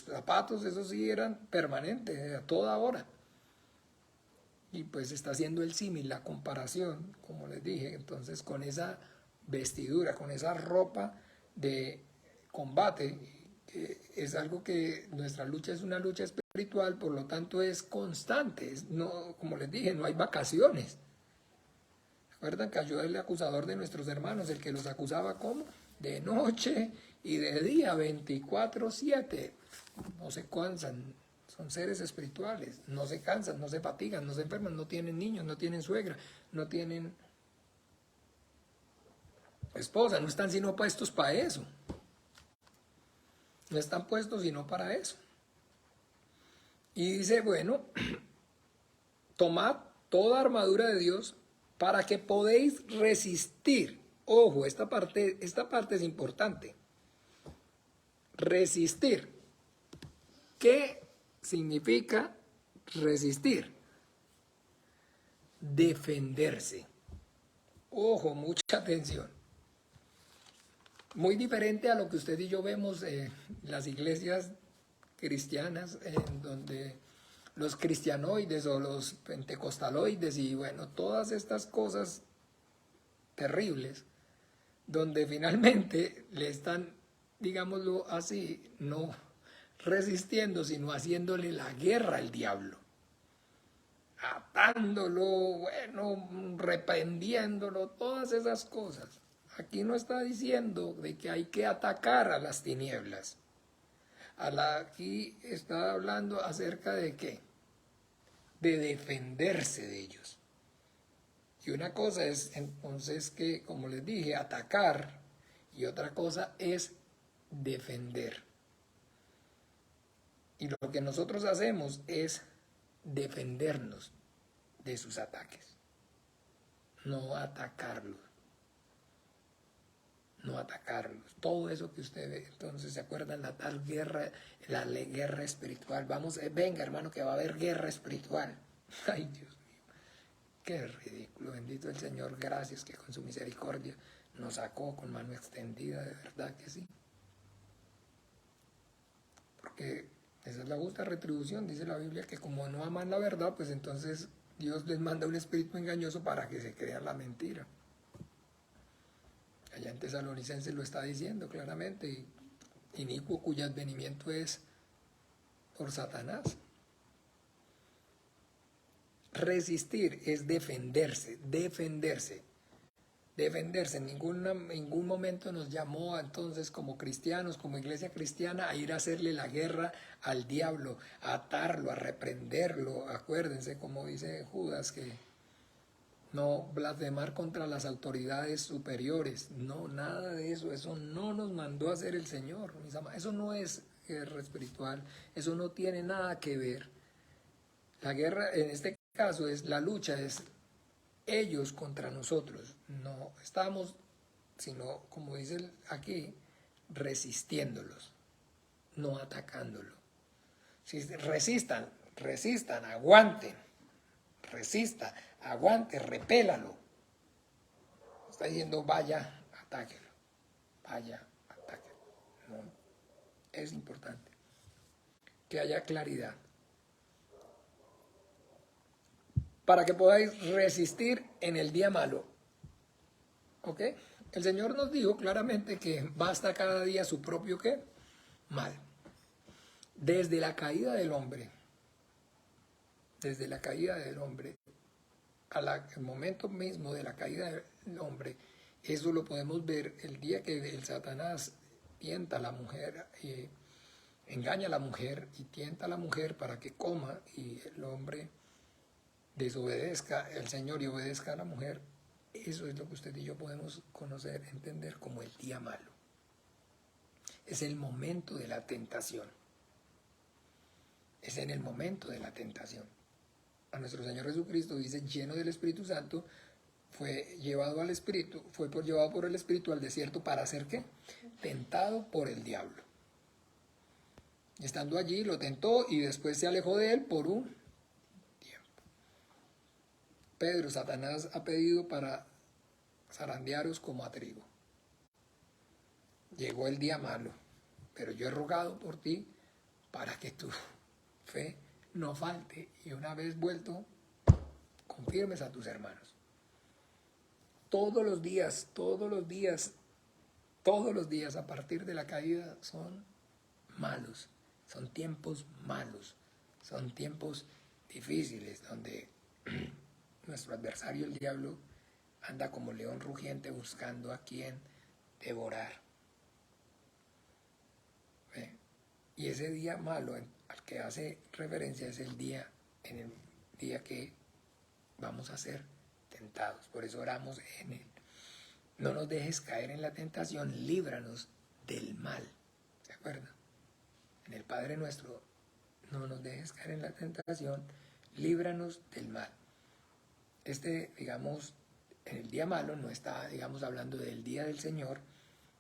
Speaker 1: zapatos, eso sí eran permanentes, a toda hora. Y pues está haciendo el símil, la comparación, como les dije, entonces con esa vestidura, con esa ropa de combate, que es algo que nuestra lucha es una lucha espiritual, por lo tanto es constante, no, como les dije, no hay vacaciones. ¿Recuerdan que ayuda el acusador de nuestros hermanos, el que los acusaba como? De noche y de día, 24/7. No se cansan, son seres espirituales, no se cansan, no se fatigan, no se enferman, no tienen niños, no tienen suegra, no tienen esposa, no están sino puestos para eso. No están puestos sino para eso. Y dice, bueno, tomad toda armadura de Dios para que podéis resistir. Ojo, esta parte es importante. Resistir. ¿Qué significa resistir? Defenderse. Ojo, mucha atención. Muy diferente a lo que usted y yo vemos en las iglesias cristianas, en donde los cristianoides o los pentecostaloides y bueno, todas estas cosas terribles, donde finalmente le están, digámoslo así, no resistiendo, sino haciéndole la guerra al diablo, atándolo, bueno, reprendiéndolo, todas esas cosas. Aquí no está diciendo de que hay que atacar a las tinieblas. Aquí está hablando acerca de qué, de defenderse de ellos. Y una cosa es entonces que, como les dije, atacar, y otra cosa es defender. Y lo que nosotros hacemos es defendernos de sus ataques, no atacarlos. No atacarlos. Todo eso que usted ve, entonces se acuerdan la tal guerra, la guerra espiritual. Vamos, venga hermano, que va a haber guerra espiritual. Ay, Dios mío, qué ridículo. Bendito el Señor, gracias que con su misericordia nos sacó con mano extendida, de verdad que sí. Porque esa es la justa retribución, dice la Biblia, que como no aman la verdad, pues entonces Dios les manda un espíritu engañoso para que se crean la mentira. Allá en Tesalonicenses lo está diciendo claramente, inicuo cuyo advenimiento es por Satanás. Resistir es defenderse. En ningún momento nos llamó entonces como cristianos, como iglesia cristiana, a ir a hacerle la guerra al diablo, a atarlo, a reprenderlo. Acuérdense, como dice Judas, que no blasfemar contra las autoridades superiores, no, nada de eso, eso no nos mandó a hacer el Señor, mis amados. Eso no es guerra espiritual, eso no tiene nada que ver. La guerra en este caso es, la lucha es ellos contra nosotros, no estamos, sino como dice aquí, resistiéndolos, no atacándolos. Si resistan, aguanten, resista, aguante, repélalo. Está diciendo, vaya, atáquelo. Vaya, atáquelo. No, es importante que haya claridad. Para que podáis resistir en el día malo. ¿Ok? El Señor nos dijo claramente que basta cada día su propio ¿qué? Mal. Desde la caída del hombre, al momento mismo de la caída del hombre, eso lo podemos ver el día que el Satanás tienta a la mujer, engaña a la mujer y tienta a la mujer para que coma y el hombre desobedezca al Señor y obedezca a la mujer. Eso es lo que usted y yo podemos conocer, entender como el día malo. Es el momento de la tentación. Es en el momento de la tentación. A nuestro Señor Jesucristo dice, lleno del Espíritu Santo, fue llevado por el Espíritu al desierto para hacer ¿qué? Tentado por el diablo. Y estando allí lo tentó y después se alejó de él por un tiempo. Pedro, Satanás ha pedido para zarandearos como a trigo. Llegó el día malo, pero yo he rogado por ti para que tu fe no falte y una vez vuelto confirmes a tus hermanos. todos los días, todos los días, todos los días a partir de la caída son malos, son tiempos malos, son tiempos difíciles donde nuestro adversario el diablo anda como león rugiente buscando a quien devorar. Y ese día malo al que hace referencia es el día, en el día que vamos a ser tentados. Por eso oramos en él. No nos dejes caer en la tentación, líbranos del mal. ¿Se acuerdan? En el Padre nuestro, no nos dejes caer en la tentación, líbranos del mal. Digamos, en el día malo no está, digamos, hablando del día del Señor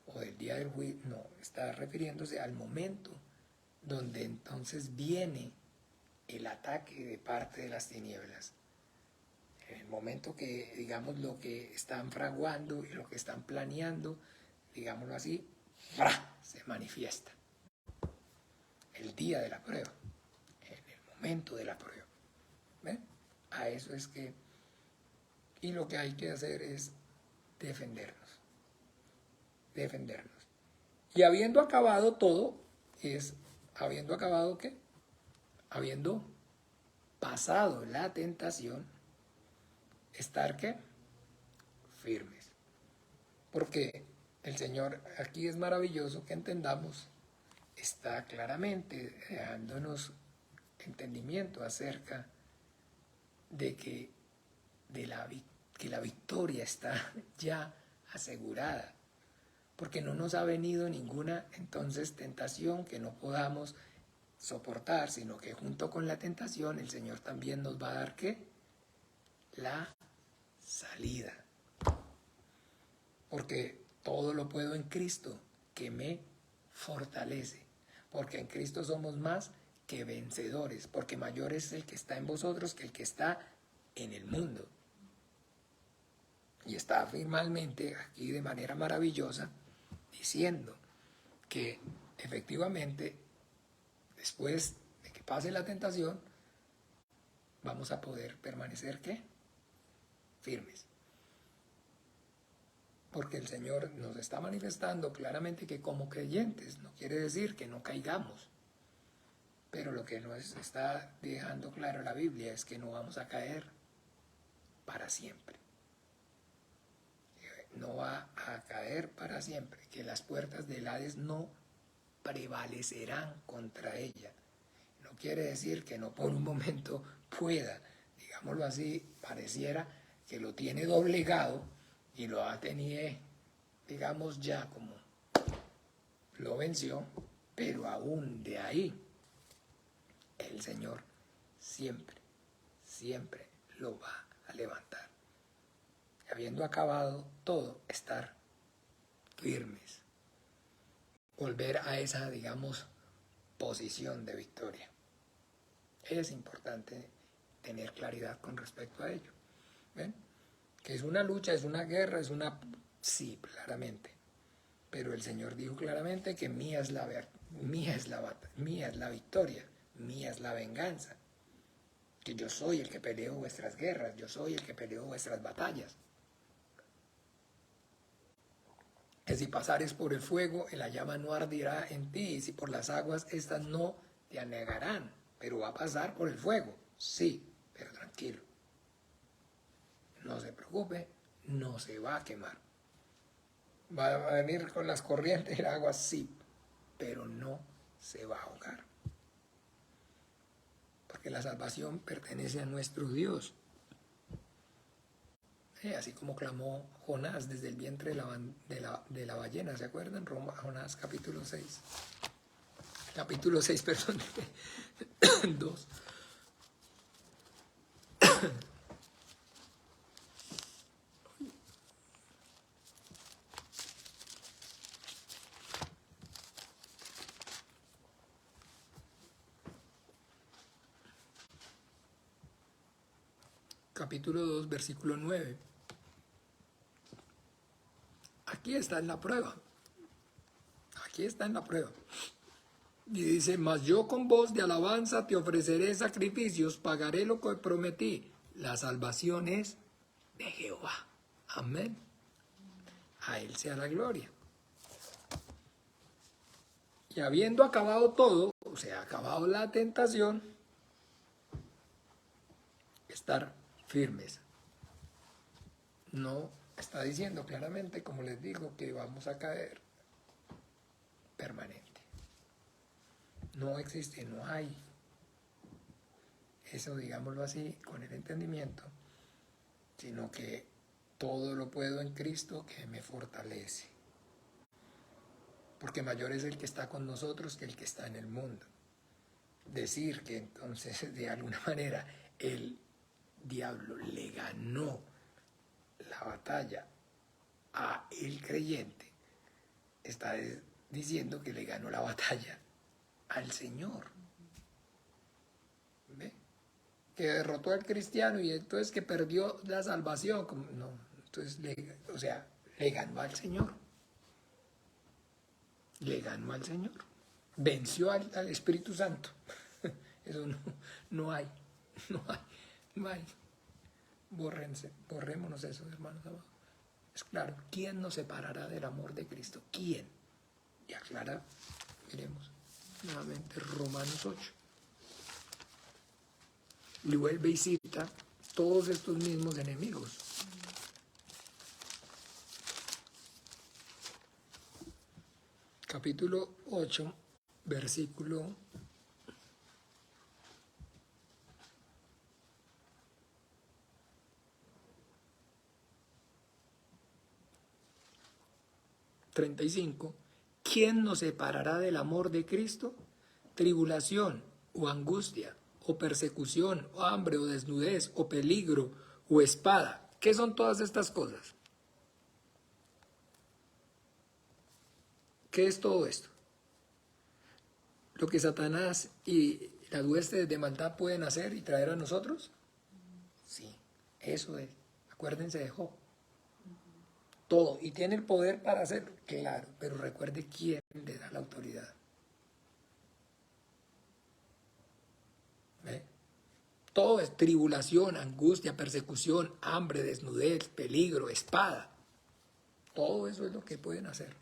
Speaker 1: o del día del juicio, no, está refiriéndose al momento donde entonces viene el ataque de parte de las tinieblas. En el momento que, digamos, lo que están fraguando y lo que están planeando, digámoslo así, ¡fra!, se manifiesta. El día de la prueba, en el momento de la prueba. ¿Ven? A eso es que, y lo que hay que hacer es defendernos. Y habiendo acabado todo, habiendo acabado ¿qué? Habiendo pasado la tentación, estar ¿qué? Firmes. Porque el Señor, aquí es maravilloso que entendamos, está claramente dándonos entendimiento acerca de que la victoria está ya asegurada, porque no nos ha venido ninguna entonces tentación que no podamos soportar, sino que junto con la tentación el Señor también nos va a dar ¿qué? La salida. Porque todo lo puedo en Cristo que me fortalece, porque en Cristo somos más que vencedores, porque mayor es el que está en vosotros que el que está en el mundo. Y está firmemente aquí de manera maravillosa diciendo que efectivamente después de que pase la tentación vamos a poder permanecer ¿qué? Firmes. Porque el Señor nos está manifestando claramente que como creyentes no quiere decir que no caigamos, pero lo que nos está dejando claro la Biblia es que no vamos a caer para siempre. No va a caer para siempre, que las puertas del Hades no prevalecerán contra ella. No quiere decir que no por un momento pueda, digámoslo así, pareciera que lo tiene doblegado y lo ha tenido, digamos, ya como lo venció, pero aún de ahí el Señor siempre lo va a levantar. Habiendo acabado todo, estar firmes. Volver a esa, digamos, posición de victoria. Es importante tener claridad con respecto a ello. ¿Ven? Que es una lucha, es una guerra, sí, claramente. Pero el Señor dijo claramente que mía es la victoria, mía es la venganza. Que yo soy el que peleo vuestras guerras, yo soy el que peleo vuestras batallas. Que si pasares por el fuego, la llama no ardirá en ti, y si por las aguas, estas no te anegarán. Pero va a pasar por el fuego, sí, pero tranquilo. No se preocupe, no se va a quemar. Va a venir con las corrientes del agua, sí, pero no se va a ahogar. Porque la salvación pertenece a nuestro Dios. Así como clamó Jonás desde el vientre de la ballena, ¿se acuerdan? Jonás capítulo 6. Capítulo 6, perdón, 2. Capítulo 2, versículo 9. Aquí está en la prueba. Aquí está en la prueba. Y dice, mas yo con voz de alabanza te ofreceré sacrificios, pagaré lo que prometí. La salvación es de Jehová. Amén. A Él sea la gloria. Y habiendo acabado todo, o sea, acabado la tentación, estar firmes. No está diciendo claramente, como les digo, que vamos a caer permanente. No existe, no hay. Eso, digámoslo así, con el entendimiento, sino que todo lo puedo en Cristo que me fortalece. Porque mayor es el que está con nosotros que el que está en el mundo. Decir que entonces, de alguna manera, el diablo le ganó la batalla a el creyente, está diciendo que le ganó la batalla al Señor. ¿Ve? Que derrotó al cristiano y entonces que perdió la salvación. No, entonces, le ganó al Señor. Le ganó al Señor. Venció al Espíritu Santo. Eso no hay. No hay. Borrémonos eso, hermanos amados. Es claro, ¿quién nos separará del amor de Cristo? ¿Quién? Y aclara, miremos nuevamente Romanos 8. Y vuelve y cita todos estos mismos enemigos. Capítulo 8, versículo 35. ¿Quién nos separará del amor de Cristo? Tribulación o angustia o persecución o hambre o desnudez o peligro o espada. ¿Qué son todas estas cosas? ¿Qué es todo esto? Lo que Satanás y las huestes de maldad pueden hacer y traer a nosotros. Sí, eso es. Acuérdense de Job. Todo. Y tiene el poder para hacerlo, claro. Pero recuerde quién le da la autoridad. ¿Ve? Todo es tribulación, angustia, persecución, hambre, desnudez, peligro, espada. Todo eso es lo que pueden hacer.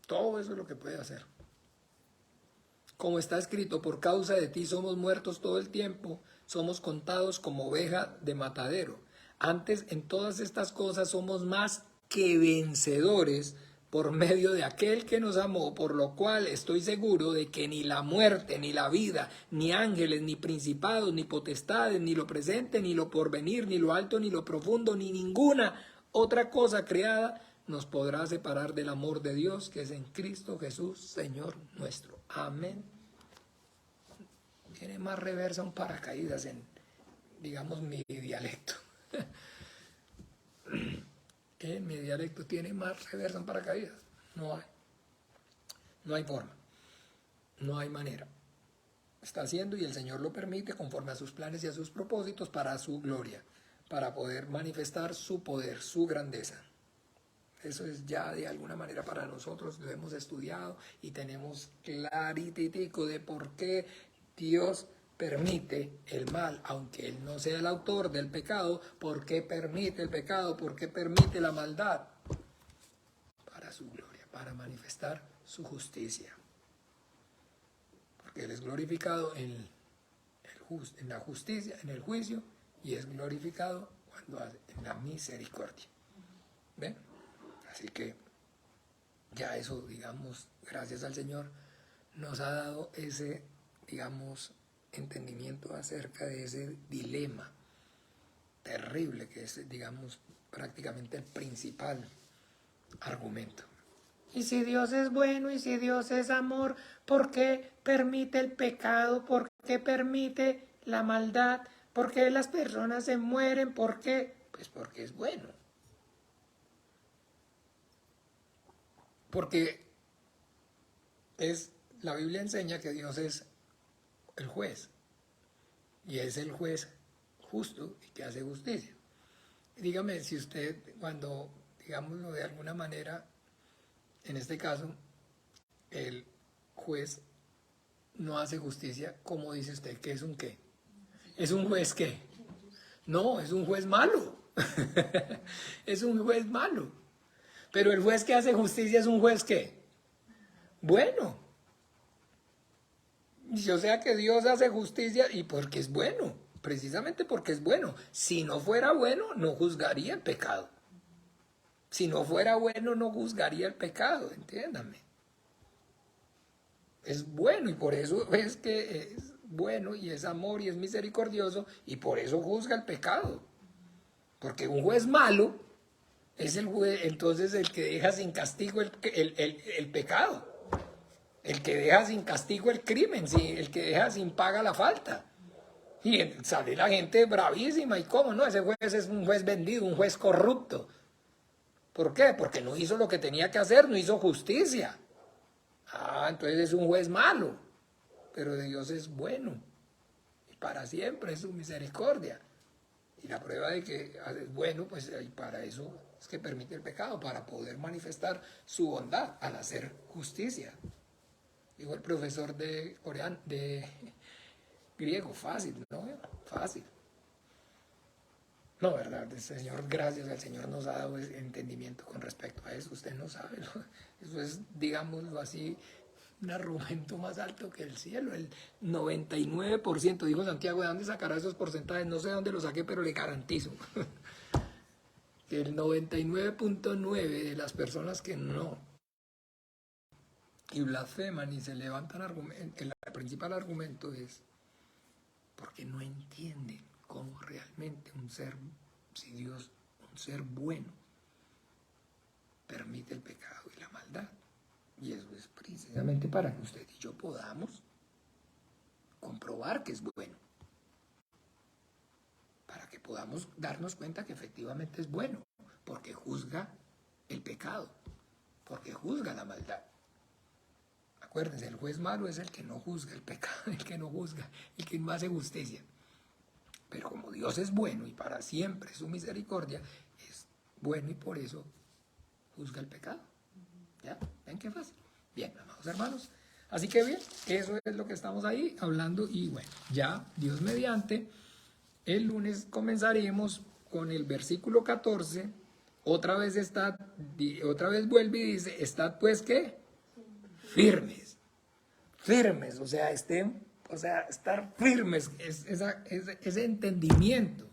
Speaker 1: Todo eso es lo que puede hacer. Como está escrito, por causa de ti somos muertos todo el tiempo, somos contados como oveja de matadero. Antes, en todas estas cosas somos más que vencedores por medio de aquel que nos amó, por lo cual estoy seguro de que ni la muerte, ni la vida, ni ángeles, ni principados, ni potestades, ni lo presente, ni lo porvenir, ni lo alto, ni lo profundo, ni ninguna otra cosa creada nos podrá separar del amor de Dios que es en Cristo Jesús, Señor nuestro. Amén. Tiene más reversa un paracaídas en, digamos, mi dialecto. En mi dialecto tiene más reversa un paracaídas. No hay. No hay forma. No hay manera. Está haciendo y el Señor lo permite conforme a sus planes y a sus propósitos para su gloria, para poder manifestar su poder, su grandeza. Eso es ya de alguna manera para nosotros, lo hemos estudiado y tenemos claritico de por qué Dios permite el mal, aunque Él no sea el autor del pecado. ¿Por qué permite el pecado? ¿Por qué permite la maldad? Para su gloria, para manifestar su justicia. Porque Él es glorificado en la justicia, en el juicio, y es glorificado cuando hace en la misericordia. ¿Ven? Así que ya eso, digamos, gracias al Señor, nos ha dado ese, digamos, entendimiento acerca de ese dilema terrible que es, digamos, prácticamente el principal argumento. Y si Dios es bueno y si Dios es amor, ¿por qué permite el pecado? ¿Por qué permite la maldad? ¿Por qué las personas se mueren? ¿Por qué? Pues porque es bueno. Porque la Biblia enseña que Dios es el juez. Y es el juez justo y que hace justicia. Dígame si usted, cuando, digámoslo de alguna manera, en este caso, el juez no hace justicia, ¿cómo dice usted? ¿Que es un qué? ¿Es un juez qué? No, es un juez malo. Es un juez malo. Pero el juez que hace justicia es un juez ¿qué? Bueno. Y o sea que Dios hace justicia y porque es bueno, precisamente porque es bueno. Si no fuera bueno, no juzgaría el pecado. Si no fuera bueno, no juzgaría el pecado, entiéndame. Es bueno y por eso es que es bueno y es amor y es misericordioso y por eso juzga el pecado. Porque un juez malo es el juez, entonces el que deja sin castigo el pecado. El que deja sin castigo el crimen, sí, el que deja sin paga la falta. Y sale la gente bravísima. ¿Y cómo no? Ese juez es un juez vendido, un juez corrupto. ¿Por qué? Porque no hizo lo que tenía que hacer, no hizo justicia. Ah, entonces es un juez malo. Pero Dios es bueno. Y para siempre es su misericordia. Y la prueba de que es bueno, pues y para eso es que permite el pecado, para poder manifestar su bondad al hacer justicia. Dijo el profesor de coreano, de griego, fácil, ¿no? Fácil. No, ¿verdad? El Señor, gracias al Señor nos ha dado ese entendimiento con respecto a eso. Usted no sabe, ¿no? Eso es, digámoslo así, un argumento más alto que el cielo. El 99%, dijo Santiago, ¿de dónde sacará esos porcentajes? No sé de dónde lo saqué, pero le garantizo que el 99.9 de las personas que no y blasfeman y se levantan argumentos, el principal argumento es porque no entienden cómo realmente un ser, si Dios, un ser bueno, permite el pecado y la maldad. Y eso es precisamente para que usted y yo podamos comprobar que es bueno. Para que podamos darnos cuenta que efectivamente es bueno, porque juzga el pecado, porque juzga la maldad. Acuérdense, el juez malo es el que no juzga el pecado, el que no juzga, el que no hace justicia. Pero como Dios es bueno y para siempre su misericordia es bueno y por eso juzga el pecado. ¿Ya? ¿Ven qué fácil? Bien, amados hermanos. Así que bien, eso es lo que estamos ahí hablando y bueno, ya Dios mediante, el lunes comenzaremos con el versículo 14. Otra vez vuelve y dice, estad pues ¿qué? Firmes. Firmes, o sea, estar firmes, ese entendimiento.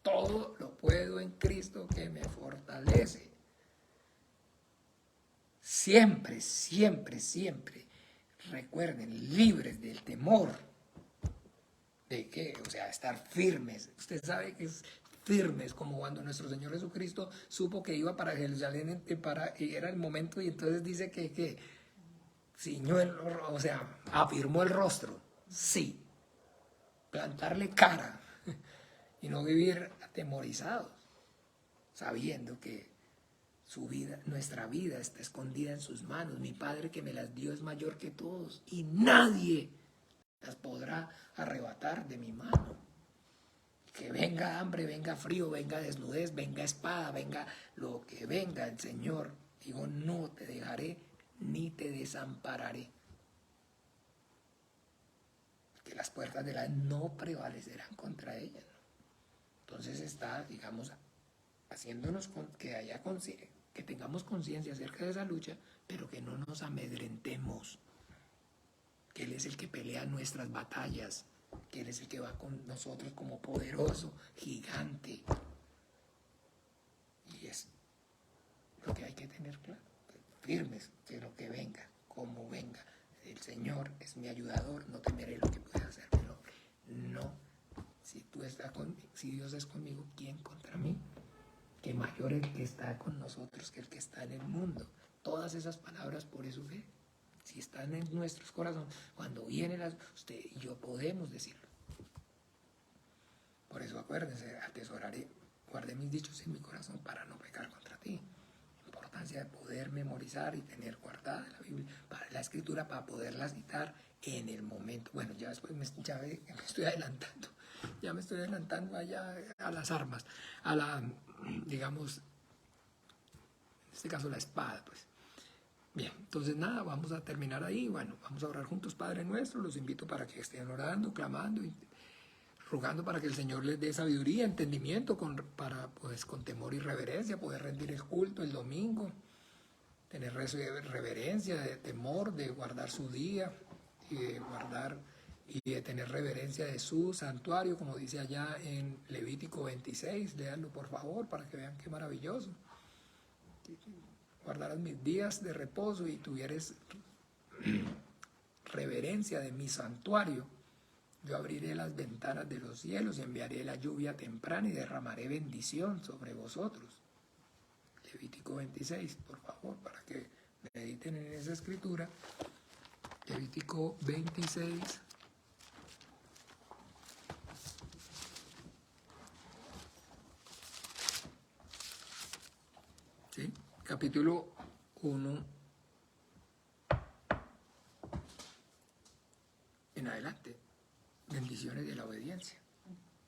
Speaker 1: Todo lo puedo en Cristo que me fortalece. Siempre, siempre, siempre, recuerden, libres del temor. ¿De qué? O sea, estar firmes. Usted sabe que es firmes, como cuando nuestro Señor Jesucristo supo que iba para Jerusalén, era el momento, y entonces dice que ciñó o sea, afirmó el rostro. Sí. Plantarle cara y no vivir atemorizados, sabiendo que su vida, nuestra vida está escondida en sus manos. Mi Padre que me las dio es mayor que todos y nadie las podrá arrebatar de mi mano. Que venga hambre, venga frío, venga desnudez, venga espada, venga lo que venga, el Señor, digo, no te dejaré ni te desampararé. Que las puertas de la no prevalecerán contra ellas. Entonces está, digamos, haciéndonos que tengamos conciencia acerca de esa lucha, pero que no nos amedrentemos. Que Él es el que pelea nuestras batallas, que Él es el que va con nosotros como poderoso, gigante. Y es lo que hay que tener claro, firmes, que lo que venga, como venga. El Señor es mi ayudador, no temeré lo que pueda hacer el hombre. No, si Dios es conmigo, ¿quién contra mí? Que mayor el que está con nosotros que el que está en el mundo. Todas esas palabras, por eso ve, si están en nuestros corazones, cuando vienen usted y yo podemos decirlo. Por eso acuérdense, atesoraré, guardé mis dichos en mi corazón para no pecar contra ti. Importancia de poder memorizar y tener guardada la Biblia, para la Escritura, para poderla citar en el momento. Bueno, ya después me estoy adelantando. Ya me estoy adelantando allá a las armas, a la, digamos, en este caso la espada, pues. Bien, entonces nada, vamos a terminar ahí. Bueno, vamos a orar juntos, Padre nuestro. Los invito para que estén orando, clamando, rogando para que el Señor les dé sabiduría, entendimiento, para pues con temor y reverencia poder rendir el culto el domingo, tener reverencia, de temor, de guardar su día y de guardar y de tener reverencia de su santuario, como dice allá en Levítico 26, léanlo por favor para que vean qué maravilloso. Guardarás mis días de reposo y tuvieres reverencia de mi santuario. Yo abriré las ventanas de los cielos y enviaré la lluvia temprana y derramaré bendición sobre vosotros. Levítico 26, por favor, para que mediten en esa escritura. Levítico 26. ¿Sí? Capítulo 1 en adelante. Bendiciones de la obediencia.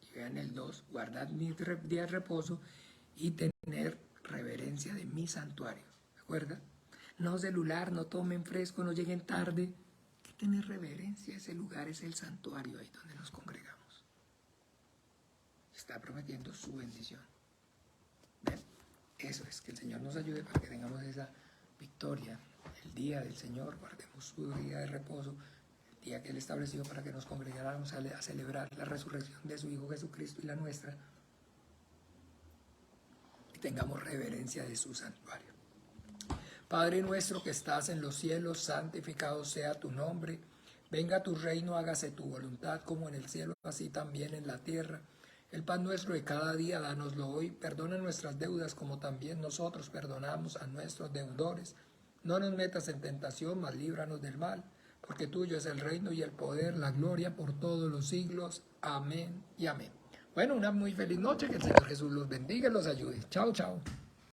Speaker 1: Y vean el 2, guardad mis días de reposo y tener reverencia de mi santuario. ¿De acuerdo? No celular, no tomen fresco, no lleguen tarde. Hay que tener reverencia. Ese lugar es el santuario, ahí donde nos congregamos. Está prometiendo su bendición. ¿Ven? Eso es, que el Señor nos ayude para que tengamos esa victoria. El día del Señor, guardemos su día de reposo, el día que Él estableció para que nos congregáramos a celebrar la resurrección de su Hijo Jesucristo y la nuestra. Y tengamos reverencia de su santuario. Padre nuestro que estás en los cielos, santificado sea tu nombre. Venga tu reino, hágase tu voluntad como en el cielo, así también en la tierra. El pan nuestro de cada día, dánoslo hoy. Perdona nuestras deudas como también nosotros perdonamos a nuestros deudores. No nos metas en tentación, mas líbranos del mal. Porque tuyo es el reino y el poder, la gloria por todos los siglos. Amén y amén. Bueno, una muy feliz noche. Que el Señor Jesús los bendiga y los ayude. Chao, chao.